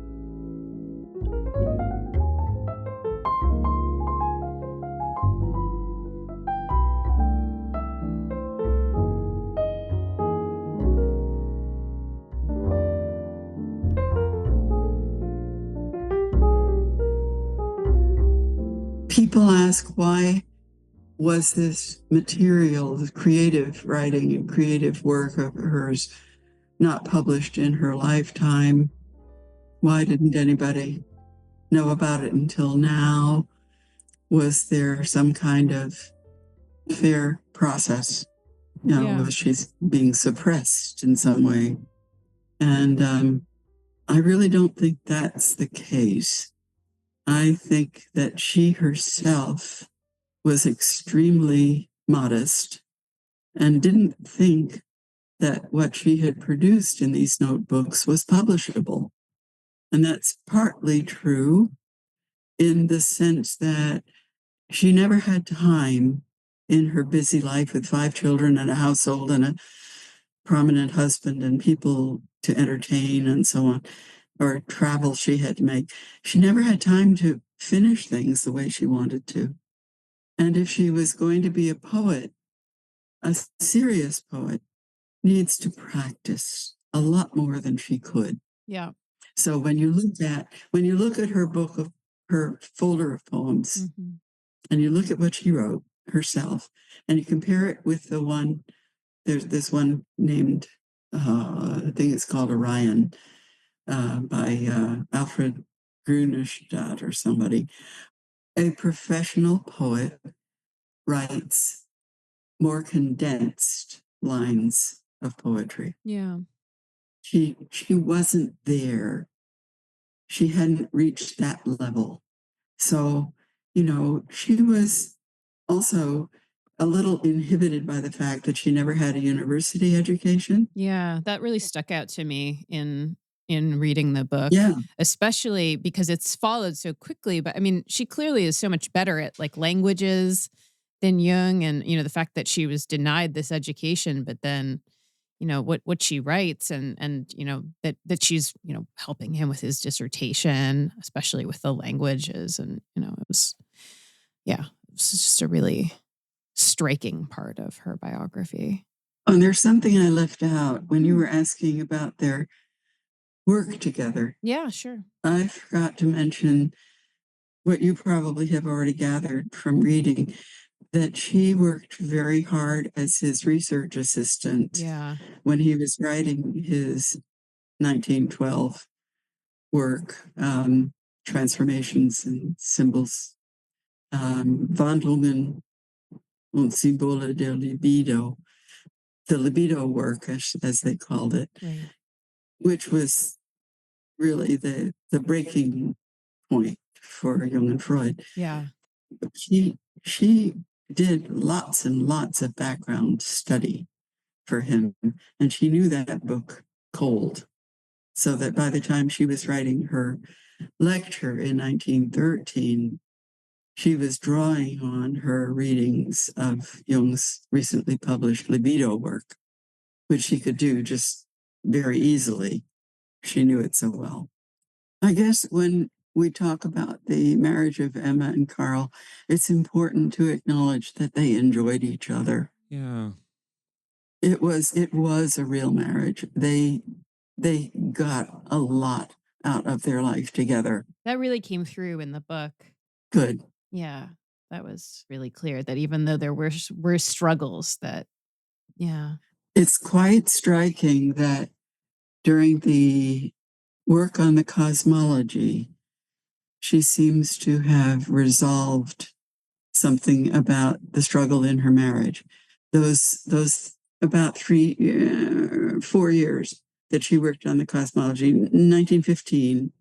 People ask, why was this material, the creative writing and creative work of hers, not published in her lifetime? Why didn't anybody know about it until now? Was there some kind of fair process? Was she being suppressed in some way? And I really don't think that's the case. I think that she herself was extremely modest and didn't think that what she had produced in these notebooks was publishable. And that's partly true in the sense that she never had time in her busy life with 5 children and a household and a prominent husband and people to entertain and so on, or travel she had to make. She never had time to finish things the way she wanted to. And if she was going to be a poet, a serious poet needs to practice a lot more than she could. Yeah. So when you look at her book of her folder of poems, and you look at what she wrote herself, and you compare it with the one, there's this one named, I think it's called Orion, by Alfred Grunestadt or somebody. A professional poet writes more condensed lines of poetry. Yeah. She wasn't there. She hadn't reached that level. So, she was also a little inhibited by the fact that she never had a university education. Yeah, that really stuck out to me in reading the book. Yeah. Especially because it's followed so quickly. But I mean, she clearly is so much better at like languages than Jung, and the fact that she was denied this education, but then what she writes, and that she's helping him with his dissertation, especially with the languages, and it was Yeah, it's just a really striking part of her biography. And there's something I left out when you were asking about their work together. Yeah, sure. I forgot to mention what you probably have already gathered from reading, that she worked very hard as his research assistant Yeah. when he was writing his 1912 work, Transformations and Symbols, Wandlungen und Symbole der Libido, the libido work, as they called it, Right. which was really the breaking point for Jung and Freud. Yeah. She did lots and lots of background study for him, and she knew that book cold. So that by the time she was writing her lecture in 1913, she was drawing on her readings of Jung's recently published libido work, which she could do just very easily. She knew it so well. I guess when we talk about the marriage of Emma and Carl, it's important to acknowledge that they enjoyed each other. Yeah. It was a real marriage. They got a lot out of their life together. That really came through in the book. Good. Yeah. That was really clear that even though there were struggles that yeah. It's quite striking that during the work on the cosmology, she seems to have resolved something about the struggle in her marriage. Those about 4 years that she worked on the cosmology, 1915,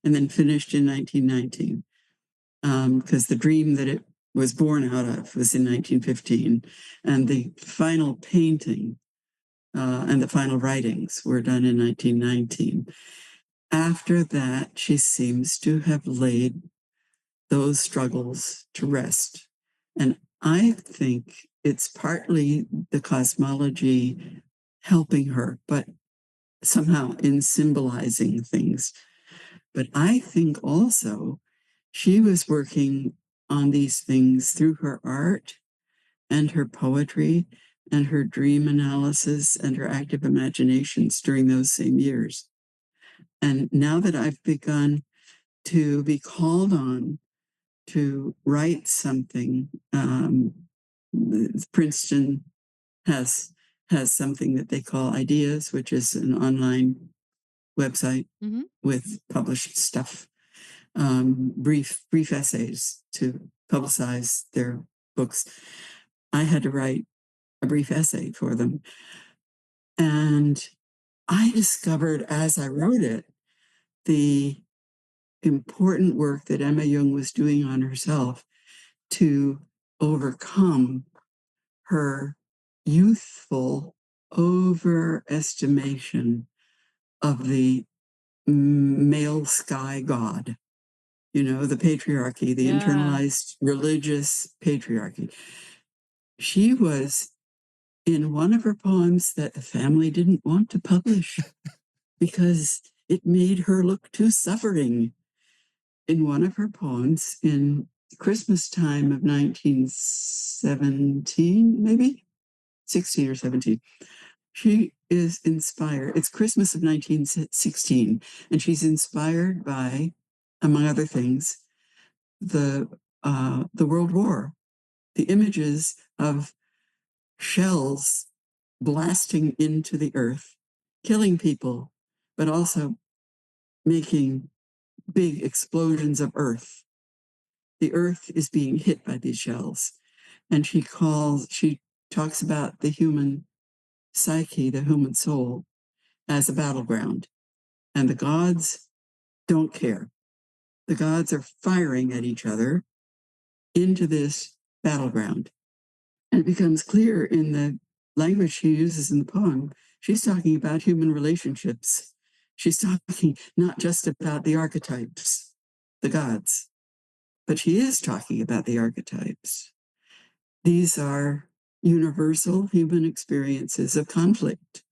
and then finished in 1919, because the dream that it was born out of was in 1915, and the final painting and the final writings were done in 1919. After that, she seems to have laid those struggles to rest. And I think it's partly the cosmology helping her, but somehow in symbolizing things. But I think also she was working on these things through her art and her poetry and her dream analysis and her active imaginations during those same years. And now that I've begun to be called on to write something, Princeton has something that they call Ideas, which is an online website Mhm. with published stuff, brief essays to publicize their books. I had to write a brief essay for them, and I discovered as I wrote it the important work that Emma Jung was doing on herself to overcome her youthful overestimation of the male sky god, the patriarchy, the Yeah. internalized religious patriarchy. She was in one of her poems that the family didn't want to publish because it made her look too suffering. In one of her poems in Christmas time of 1917, maybe 16 or 17, she is inspired. It's Christmas of 1916, and she's inspired by, among other things, the World War, the images of shells blasting into the earth, killing people, but also making big explosions of earth. The earth is being hit by these shells. And she talks about the human psyche, the human soul, as a battleground. And the gods don't care. The gods are firing at each other into this battleground. And it becomes clear in the language she uses in the poem. She's talking about human relationships. She's talking not just about the archetypes, the gods, but she is talking about the archetypes. These are universal human experiences of conflict,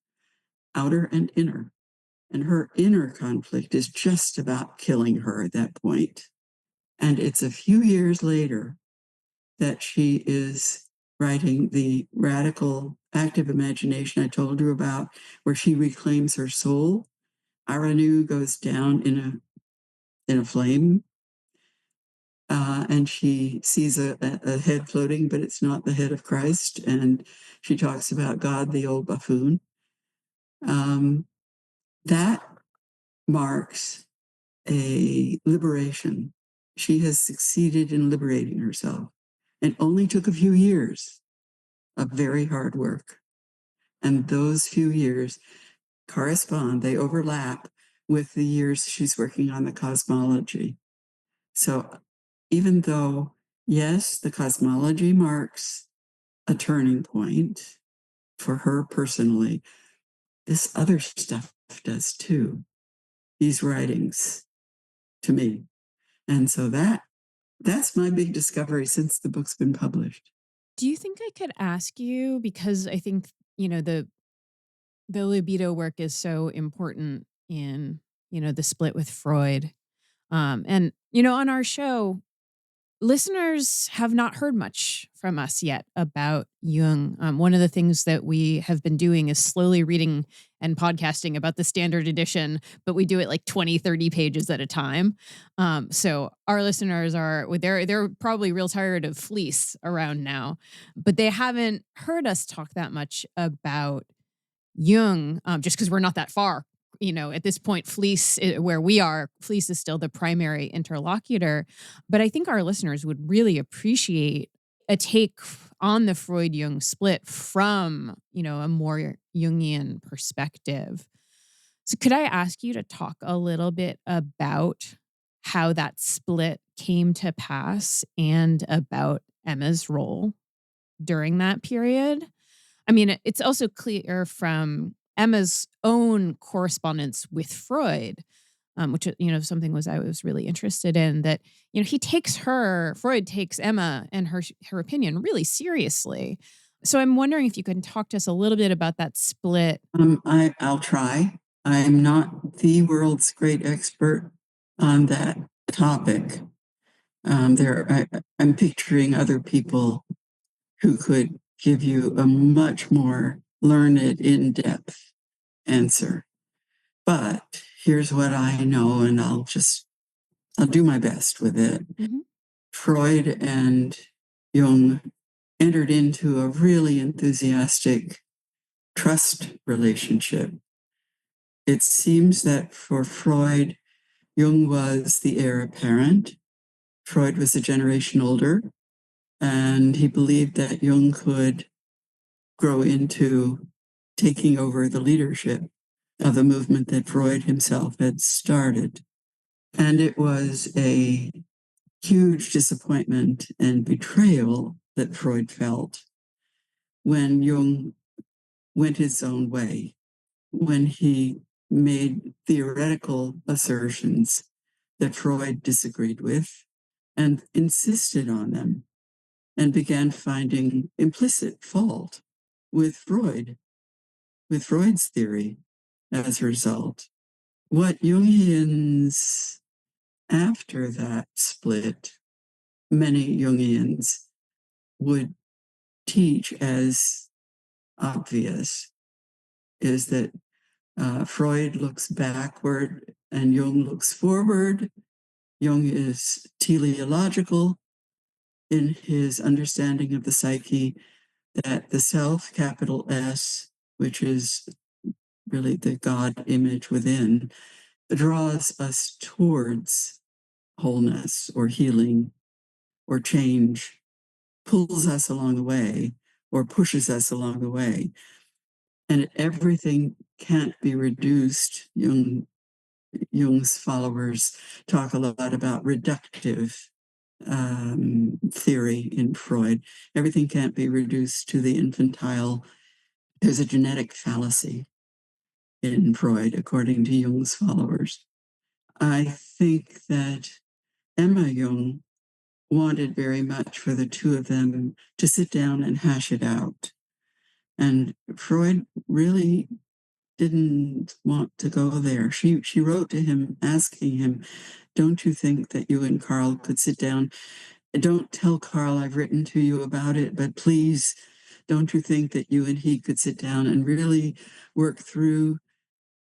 outer and inner. And her inner conflict is just about killing her at that point. And it's a few years later that she is writing the radical active imagination I told you about, where she reclaims her soul. Aranu goes down in a flame, and she sees a head floating, but it's not the head of Christ. And she talks about God, the old buffoon. That marks a liberation. She has succeeded in liberating herself. It only took a few years of very hard work. And those few years correspond, they overlap with the years she's working on the cosmology. So even though, yes, the cosmology marks a turning point for her personally, this other stuff does too, these writings to me. And so that's my big discovery since the book's been published. Do you think I could ask you, because I think, the libido work is so important in, the split with Freud. And, on our show, listeners have not heard much from us yet about Jung. One of the things that we have been doing is slowly reading and podcasting about the standard edition, but we do it like 20, 30 pages at a time. So our listeners they're probably real tired of Fleece around now, but they haven't heard us talk that much about Jung, just because we're not that far. At this point, where we are, Fleece is still the primary interlocutor. But I think our listeners would really appreciate a take on the Freud-Jung split from, a more Jungian perspective. So could I ask you to talk a little bit about how that split came to pass and about Emma's role during that period? I mean, it's also clear from Emma's own correspondence with Freud, which, something I was really interested in, that, Freud takes Emma and her opinion really seriously. So I'm wondering if you can talk to us a little bit about that split. I'll try. I'm not the world's great expert on that topic. I'm picturing other people who could give you a much more learned, in-depth answer. But here's what I know, and I'll do my best with it. Mm-hmm. Freud and Jung entered into a really enthusiastic trust relationship. It seems that for Freud, Jung was the heir apparent. Freud was a generation older, and he believed that Jung could grow into taking over the leadership of the movement that Freud himself had started. And it was a huge disappointment and betrayal that Freud felt when Jung went his own way, when he made theoretical assertions that Freud disagreed with and insisted on them, and began finding implicit fault with Freud's theory as a result. What Jungians, after that split, many Jungians would teach as obvious is that Freud looks backward and Jung looks forward. Jung is teleological in his understanding of the psyche, that the self, capital S, which is really the God image within, draws us towards wholeness or healing or change, pulls us along the way or pushes us along the way. And everything can't be reduced. Jung's followers talk a lot about reductive theory in Freud. Everything can't be reduced to the infantile. There's a genetic fallacy in Freud, according to Jung's followers. I think that Emma Jung wanted very much for the two of them to sit down and hash it out. And Freud really didn't want to go there. She wrote to him asking him, don't you think that you and Carl could sit down don't tell Carl I've written to you about it, but please don't you think that you and he could sit down and really work through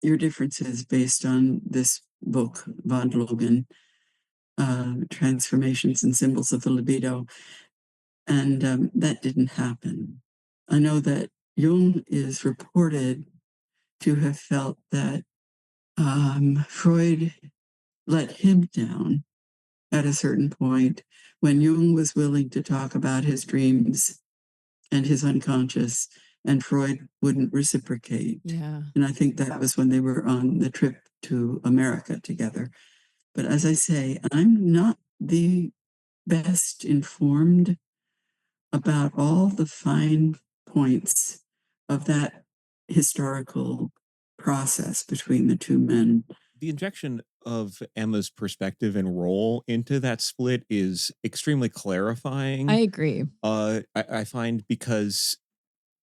your differences based on this book, von Logan, Transformations and Symbols of the Libido? And that didn't happen. I know that Jung is reported to have felt that Freud let him down at a certain point when Jung was willing to talk about his dreams and his unconscious, and Freud wouldn't reciprocate. Yeah. And I think that was when they were on the trip to America together. But as I say, I'm not the best informed about all the fine points of that historical process between the two men. The injection of Emma's perspective and role into that split is extremely clarifying. I agree. I find, because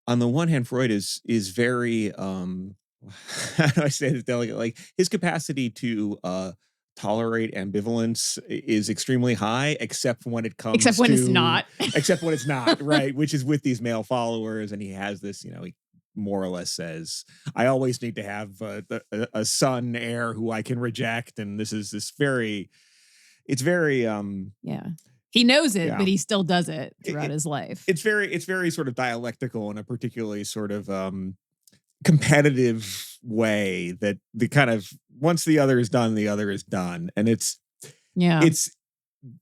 on the one hand, Freud is very how do I say this delicate? Like, his capacity to tolerate ambivalence is extremely high, except when it comes Except when it's to not. except when it's not, right? Which is with these male followers, and he has this, he more or less says, I always need to have a son heir who I can reject, and this is this very, it's very Yeah. He knows it, Yeah. but he still does it It- throughout his life. it's very sort of dialectical in a particularly sort of competitive way, that the kind of, once the other is done, the other is done. And it's Yeah.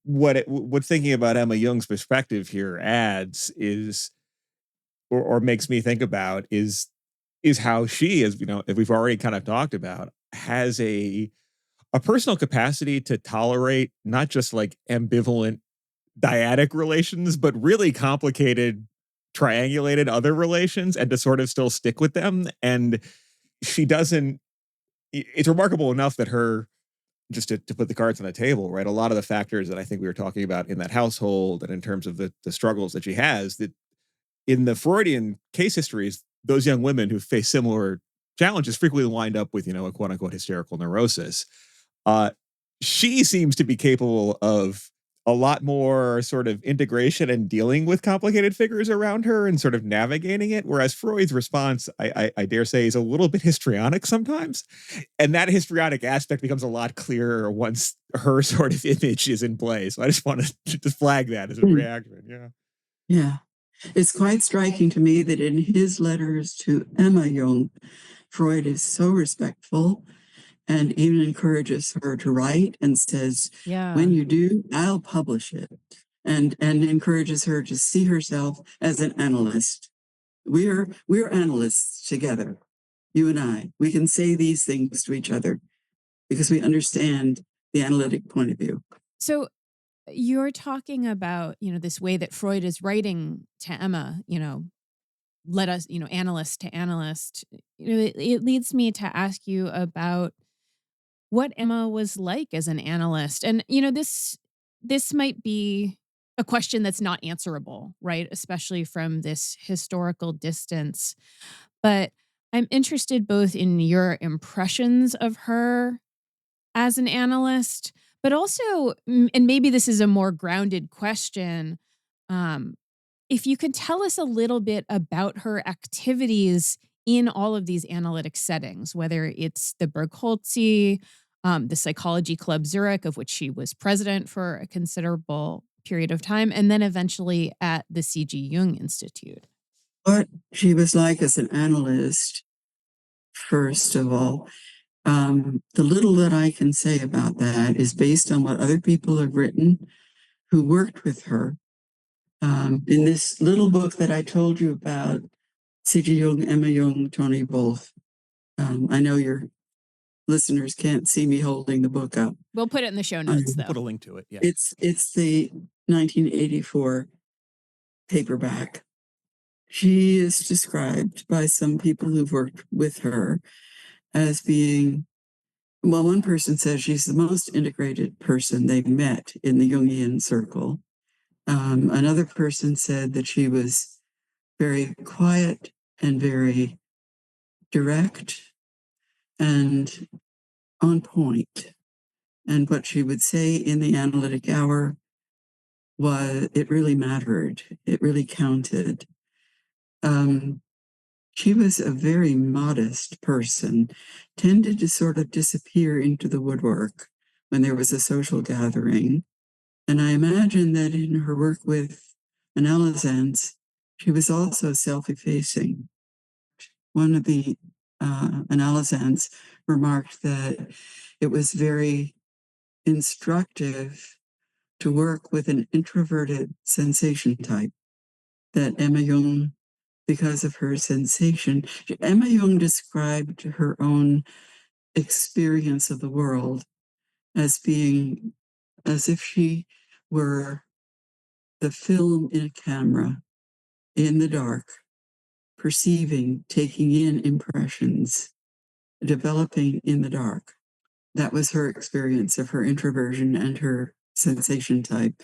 what thinking about Emma Jung's perspective here adds is, or makes me think about, is how she, as as we've already kind of talked about, has a personal capacity to tolerate not just like ambivalent dyadic relations, but really complicated triangulated other relations, and to sort of still stick with them. And she doesn't, it's remarkable enough that her, just to put the cards on the table, right? A lot of the factors that I think we were talking about in that household, and in terms of the struggles that she has, that in the Freudian case histories, those young women who face similar challenges frequently wind up with, a quote unquote hysterical neurosis. Uh, she seems to be capable of a lot more sort of integration and dealing with complicated figures around her and sort of navigating it. Whereas Freud's response, I dare say, is a little bit histrionic sometimes. And that histrionic aspect becomes a lot clearer once her sort of image is in play. So I just wanted to flag that as a reaction. Yeah. Yeah. It's quite striking to me that in his letters to Emma Jung, Freud is so respectful and even encourages her to write and says, Yeah. when you do, I'll publish it. And encourages her to see herself as an analyst. We're analysts together, you and I. We can say these things to each other because we understand the analytic point of view. So you're talking about, this way that Freud is writing to Emma, let us, analyst to analyst. It leads me to ask you about what Emma was like as an analyst. And, this might be a question that's not answerable, right? Especially from this historical distance. But I'm interested both in your impressions of her as an analyst, but also, and maybe this is a more grounded question, um, if you could tell us a little bit about her activities in all of these analytic settings, whether it's the Bergholtzi, the Psychology Club Zurich, of which she was president for a considerable period of time, and then eventually at the C.G. Jung Institute. What she was like as an analyst, first of all, the little that I can say about that is based on what other people have written who worked with her. In this little book that I told you about, C.G. Jung, Emma Jung, Tony Wolff, I know your listeners can't see me holding the book up. We'll put it in the show notes, though. Put a link to it. Yeah. It's the 1984 paperback. She is described by some people who've worked with her as being, well, one person says she's the most integrated person they've met in the Jungian circle. Another person said that she was very quiet and very direct and on point. And what she would say in the analytic hour it really mattered. It really counted. She was a very modest person, tended to sort of disappear into the woodwork when there was a social gathering. And I imagine that in her work with analyzans, she was also self-effacing. One of the analyzans remarked that it was very instructive to work with an introverted sensation type, that Emma Jung, because of her sensation, Emma Jung described her own experience of the world as being as if she were the film in a camera in the dark, perceiving, taking in impressions, developing in the dark. That was her experience of her introversion and her sensation type,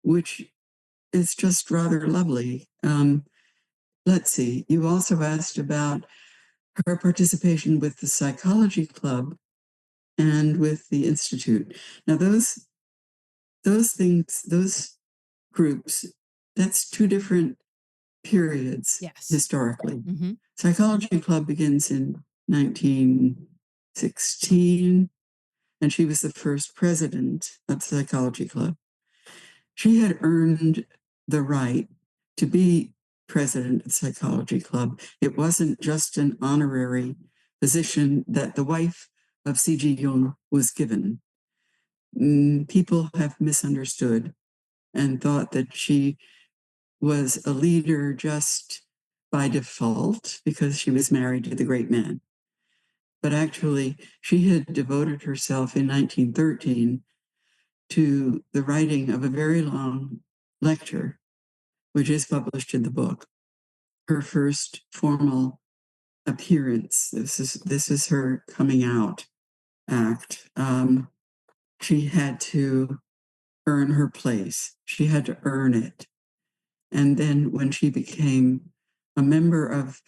which is just rather lovely. Let's see, you also asked about her participation with the Psychology Club and with the Institute. Now, those things, those groups, that's two different periods historically. Mm-hmm. Psychology Club begins in 1916, and she was the first president of the Psychology Club. She had earned the right to be president of the Psychology Club. It wasn't just an honorary position that the wife of C.G. Jung was given. People have misunderstood and thought that she was a leader just by default because she was married to the great man. But actually, she had devoted herself in 1913 to the writing of a very long lecture, which is published in the book. Her first formal appearance. This is her coming out act. She had to earn her place. She had to earn it. And then when she became a member of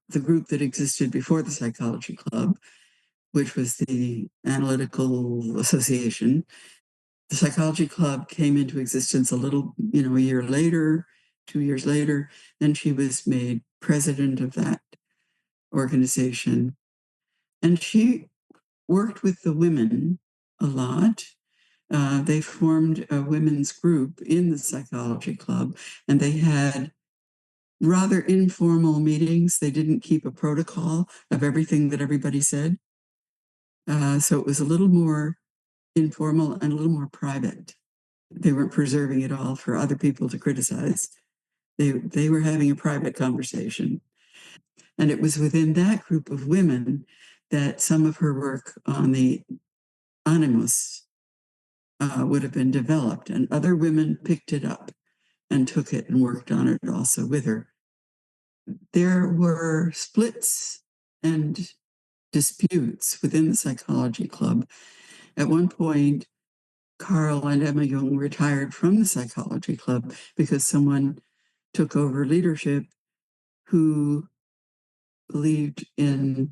the group that existed before the Psychology Club, which was the Analytical Association, the Psychology Club came into existence a year later, 2 years later. Then she was made president of that organization. And she worked with the women a lot. They formed a women's group in the Psychology Club, and they had rather informal meetings. They didn't keep a protocol of everything that everybody said. So it was a little more informal and a little more private. They weren't preserving it all for other people to criticize. They were having a private conversation. And it was within that group of women that some of her work on the animus would have been developed, and other women picked it up and took it and worked on it also with her. There were splits and disputes within the Psychology Club. At one point, Carl and Emma Jung retired from the Psychology Club because someone took over leadership who believed that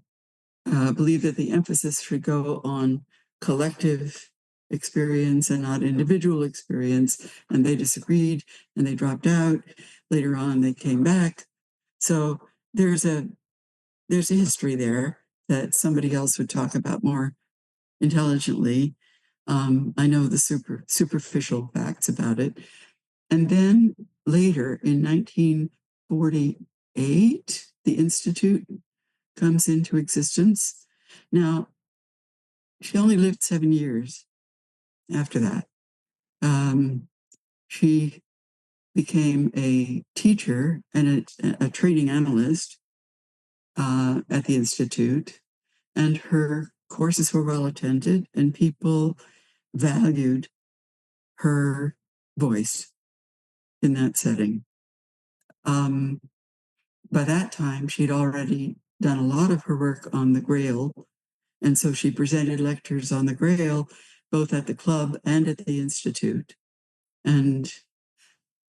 the emphasis should go on collective experience and not individual experience, and they disagreed and they dropped out. Later on, they came back. So there's a history there that somebody else would talk about more intelligently. I know the superficial facts about it. And then later in 1948, the Institute comes into existence. Now, she only lived 7 years after that. She became a teacher and a training analyst at the Institute, and her courses were well attended, and people valued her voice in that setting. By that time, she'd already done a lot of her work on the Grail, and so she presented lectures on the Grail, both at the club and at the Institute. And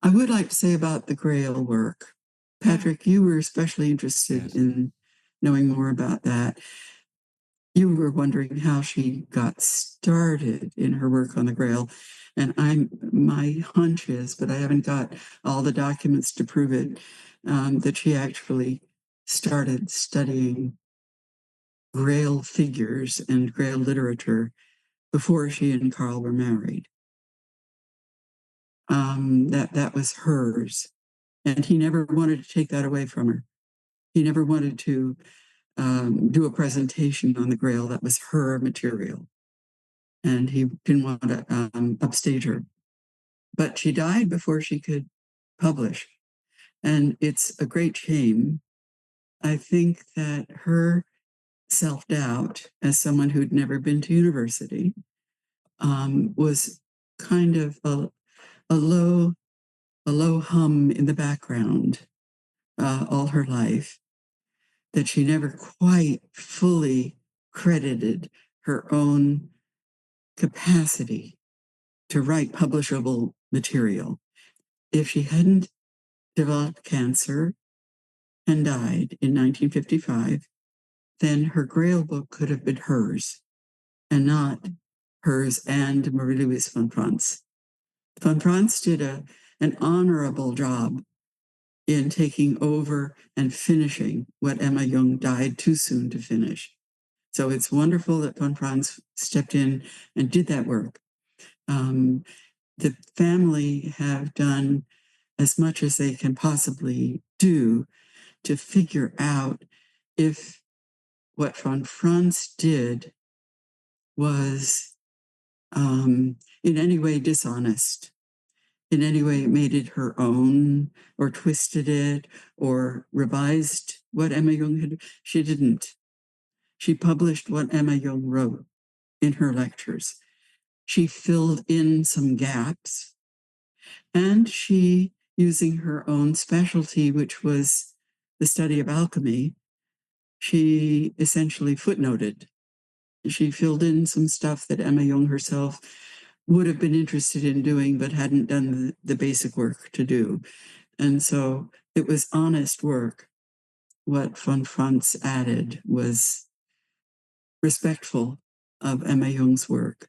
I would like to say about the Grail work, Patrick, you were especially interested in knowing more about that. you were wondering how she got started in her work on the Grail. And my hunch is, but I haven't got all the documents to prove it, that she actually started studying Grail figures and Grail literature before she and Carl were married. That was hers, and he never wanted to take that away from her. He never wanted to do a presentation on the Grail. That was her material, and he didn't want to upstage her. But she died before she could publish, and it's a great shame. I think that her self-doubt, as someone who'd never been to university, was kind of a low hum in the background all her life, that she never quite fully credited her own capacity to write publishable material. If she hadn't developed cancer and died in 1955, then her Grail book could have been hers, and not hers and Marie-Louise von Franz. Von Franz did an honorable job in taking over and finishing what Emma Jung died too soon to finish. So it's wonderful that von Franz stepped in and did that work. The family have done as much as they can possibly do to figure out if what von Franz did was in any way dishonest, in any way made it her own, or twisted it, or revised what Emma Jung had. She didn't. She published what Emma Jung wrote in her lectures. She filled in some gaps, and she, using her own specialty, which was the study of alchemy, she essentially footnoted. She filled in some stuff that Emma Jung herself would have been interested in doing, but hadn't done the basic work to do. And so it was honest work. What von Franz added was respectful of Emma Jung's work,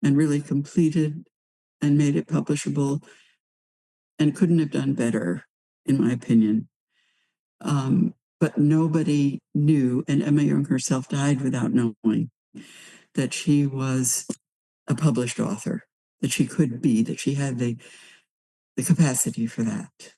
and really completed and made it publishable, and couldn't have done better, in my opinion. But nobody knew, and Emma Jung herself died without knowing, that she was a published author, that she could be, that she had the capacity for that,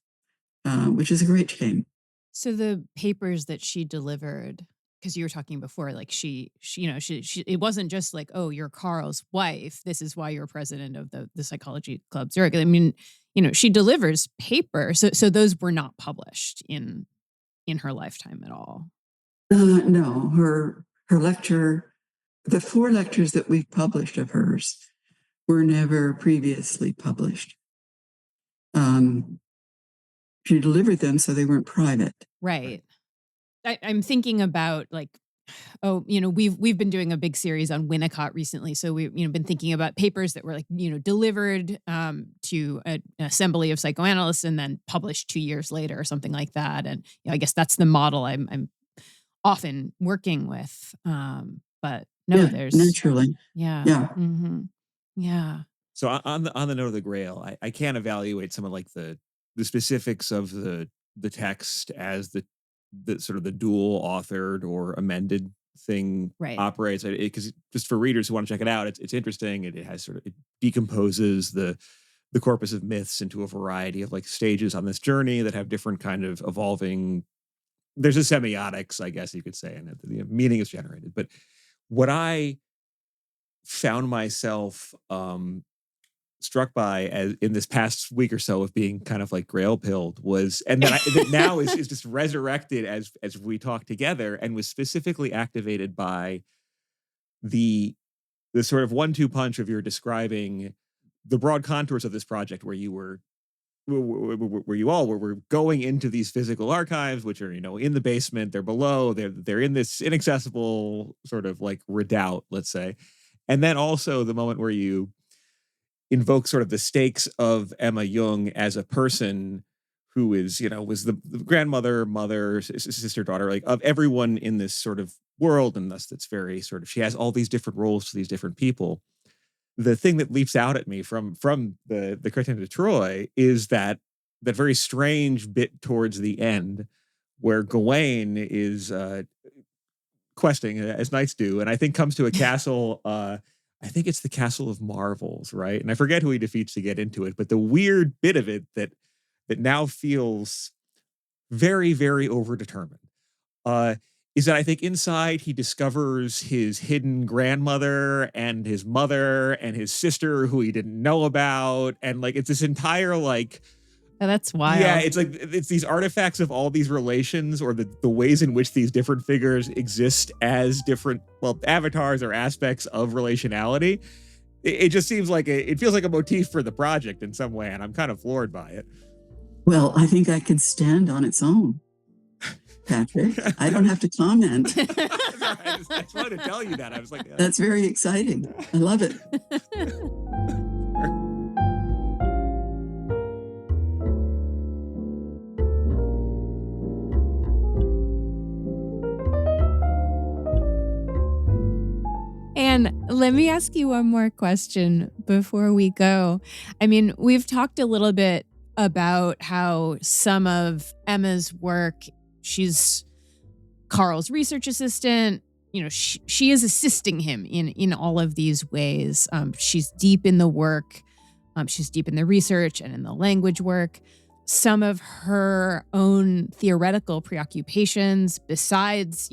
which is a great shame. So the papers that she delivered, because you were talking before, like she, it wasn't just like, oh, you're Carl's wife. This is why you're president of the Psychology Club Zurich. I mean, she delivers paper. So those were not published in her lifetime at all. No, her lecture, the 4 lectures that we've published of hers were never previously published. She delivered them, so they weren't private. Right. I'm thinking about we've been doing a big series on Winnicott recently. So we've been thinking about papers that were delivered to an assembly of psychoanalysts and then published 2 years later or something like that. And I guess that's the model I'm often working with. But no, Yeah, there's naturally. yeah. Yeah. Mm-hmm. Yeah. So on the note of the Grail, I can't evaluate some of like the specifics of the text as the sort of the dual authored or amended thing Right. operates, because just for readers who want to check it out, it's interesting. It has sort of, it decomposes the corpus of myths into a variety of like stages on this journey that have different kind of evolving. There's a semiotics, I guess you could say, and the meaning is generated. But what I found myself struck by as in this past week or so of being kind of like Grail pilled was, and that now is just resurrected as we talk together, and was specifically activated by the sort of 1-2 punch of your describing the broad contours of this project, where you were where you all were going into these physical archives, which are in the basement, they're below, they're in this inaccessible sort of like redoubt, let's say. And then also the moment where you invoke sort of the stakes of Emma Jung as a person who is, was the grandmother, mother, sister, daughter, like of everyone in this sort of world. And thus that's very sort of, she has all these different roles to these different people. The thing that leaps out at me from the Curtain de Troy is that very strange bit towards the end where Gawain is questing as knights do, and I think comes to a castle. I think it's the Castle of Marvels, right? And I forget who he defeats to get into it, but the weird bit of it that now feels very, very overdetermined is that I think inside he discovers his hidden grandmother and his mother and his sister who he didn't know about, and like it's this entire like. Oh, that's wild. Yeah, it's like it's these artifacts of all these relations or the ways in which these different figures exist as different, avatars or aspects of relationality. It just seems like it feels like a motif for the project in some way, and I'm kind of floored by it. Well, I think I can stand on its own, Patrick. I don't have to comment. I just wanted to tell you that. I was like, That's very exciting. I love it. And let me ask you one more question before we go. I mean, we've talked a little bit about how some of Emma's work, she's Carl's research assistant. She is assisting him in all of these ways. She's deep in the work. She's deep in the research and in the language work. Some of her own theoretical preoccupations, besides,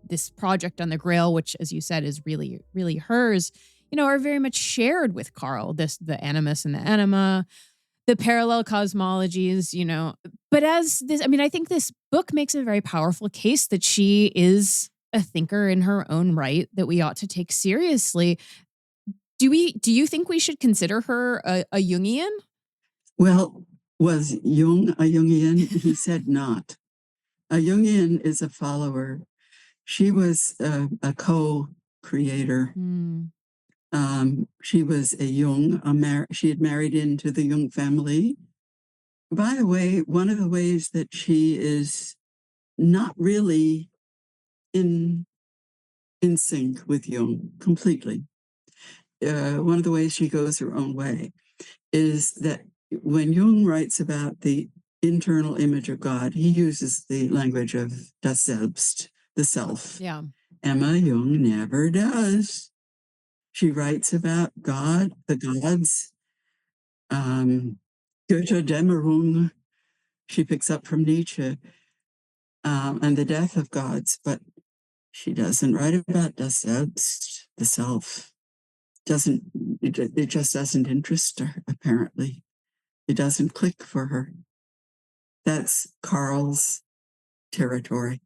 this project on the Grail, which, as you said, is really, really hers, are very much shared with Carl. The animus and the anima, the parallel cosmologies, But I think this book makes a very powerful case that she is a thinker in her own right that we ought to take seriously. Do you think we should consider her a Jungian? Well, was Jung a Jungian? He said not. A Jungian is a follower. She was a co-creator. She was a Jung. She had married into the Jung family. By the way, one of the ways that she is not really in sync with Jung completely, one of the ways she goes her own way is that when Jung writes about the internal image of God, he uses the language of das Selbst, the self. Yeah. Emma Jung never does. She writes about God, the gods, Götterdämmerung. She picks up from Nietzsche, and the death of gods, but she doesn't write about das Selbst, the self. It just doesn't interest her, apparently. It doesn't click for her. That's Carl's territory.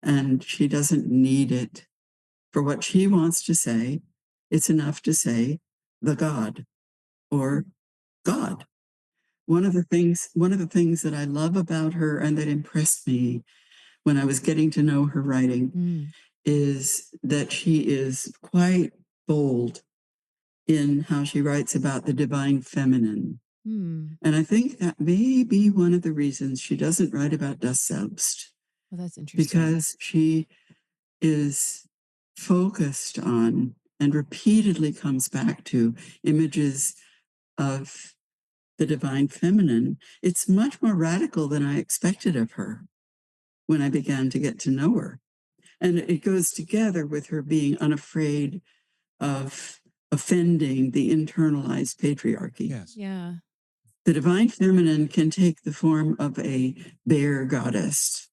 And she doesn't need it. For what she wants to say, it's enough to say the God or God. One of the things that I love about her and that impressed me when I was getting to know her writing is that she is quite bold in how she writes about the divine feminine. And I think that may be one of the reasons she doesn't write about das Selbst. Well, that's interesting. Because she is focused on and repeatedly comes back to images of the divine feminine. It's much more radical than I expected of her when I began to get to know her. And it goes together with her being unafraid of offending the internalized patriarchy. Yes. Yeah. The divine feminine can take the form of a bare goddess.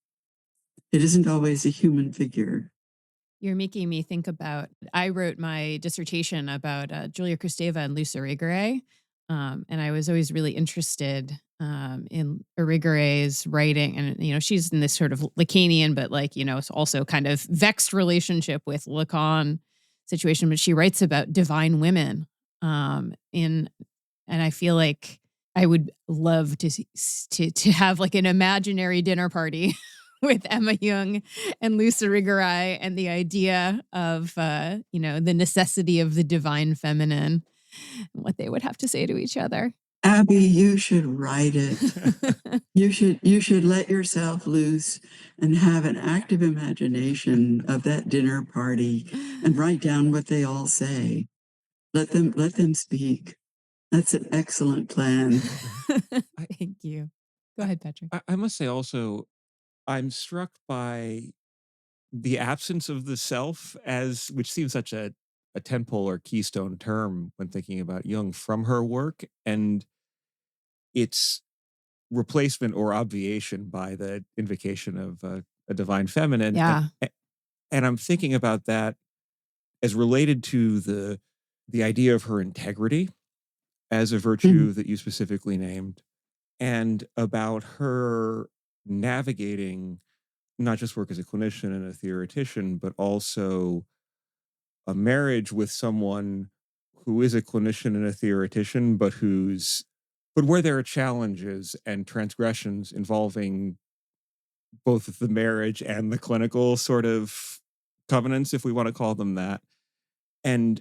It isn't always a human figure. You're making me think about, I wrote my dissertation about Julia Kristeva and Luce Irigaray. And I was always really interested in Irigaray's writing. And, she's in this sort of Lacanian, but it's also kind of vexed relationship with Lacan situation. But she writes about divine women and I feel like I would love to have like an imaginary dinner party with Emma Jung and Luce Irigaray and the idea of, the necessity of the divine feminine and what they would have to say to each other. Abby, you should write it. You should let yourself loose and have an active imagination of that dinner party and write down what they all say. Let them speak. That's an excellent plan. Thank you. Go ahead, Patrick. I must say also, I'm struck by the absence of the self, as which seems such a tentpole or keystone term when thinking about Jung from her work, and its replacement or obviation by the invocation of a divine feminine. Yeah. And I'm thinking about that as related to the idea of her integrity as a virtue that you specifically named, and about her navigating not just work as a clinician and a theoretician, but also a marriage with someone who is a clinician and a theoretician, but where there are challenges and transgressions involving both the marriage and the clinical sort of covenants, if we want to call them that, and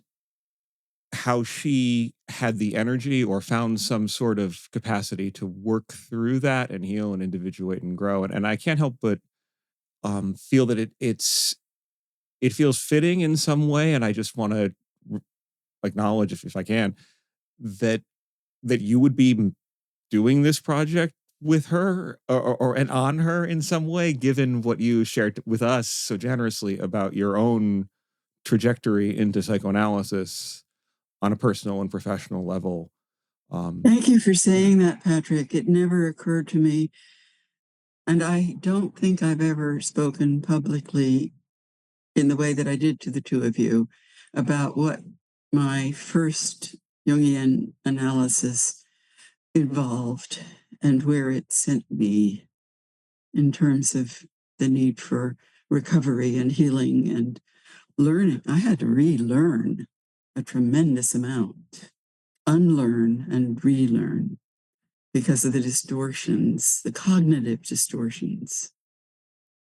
how she had the energy or found some sort of capacity to work through that and heal and individuate and grow. And I can't help but feel that it feels fitting in some way. And I just want to acknowledge, if I can, that you would be doing this project with her or and on her in some way, given what you shared with us so generously about your own trajectory into psychoanalysis on a personal and professional level. Thank you for saying that, Patrick. It never occurred to me. And I don't think I've ever spoken publicly in the way that I did to the two of you about what my first Jungian analysis involved and where it sent me in terms of the need for recovery and healing and learning. I had to relearn a tremendous amount, unlearn and relearn, because of the distortions, the cognitive distortions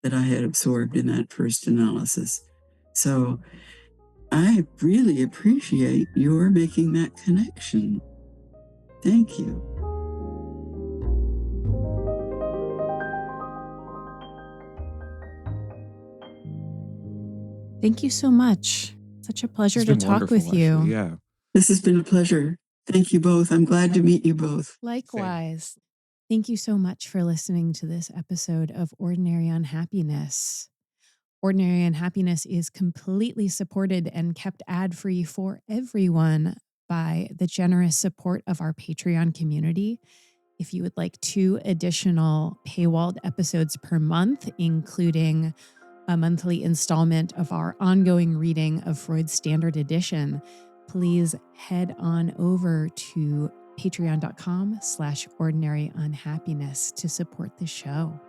that I had absorbed in that first analysis. So I really appreciate your making that connection. Thank you. Thank you so much. Such a pleasure It's to been talk with wonderful, you. actually, yeah. This has been a pleasure. Thank you both. I'm glad to meet you both. Likewise. Thank you so much for listening to this episode of Ordinary Unhappiness. Ordinary Unhappiness is completely supported and kept ad-free for everyone by the generous support of our Patreon community. If you would like 2 additional paywalled episodes per month, including a monthly installment of our ongoing reading of Freud's Standard Edition, please head on over to patreon.com/ordinaryunhappiness to support the show.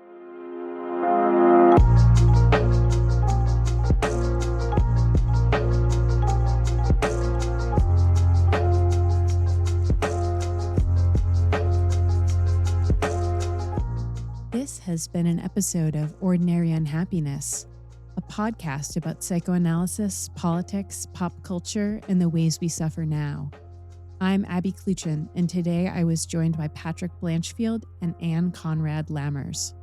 This has been an episode of Ordinary Unhappiness, a podcast about psychoanalysis, politics, pop culture, and the ways we suffer now. I'm Abby Kluchin, and today I was joined by Patrick Blanchfield and Ann Conrad Lammers.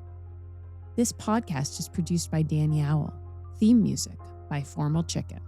This podcast is produced by Dan Yowell. Theme music by Formal Chicken.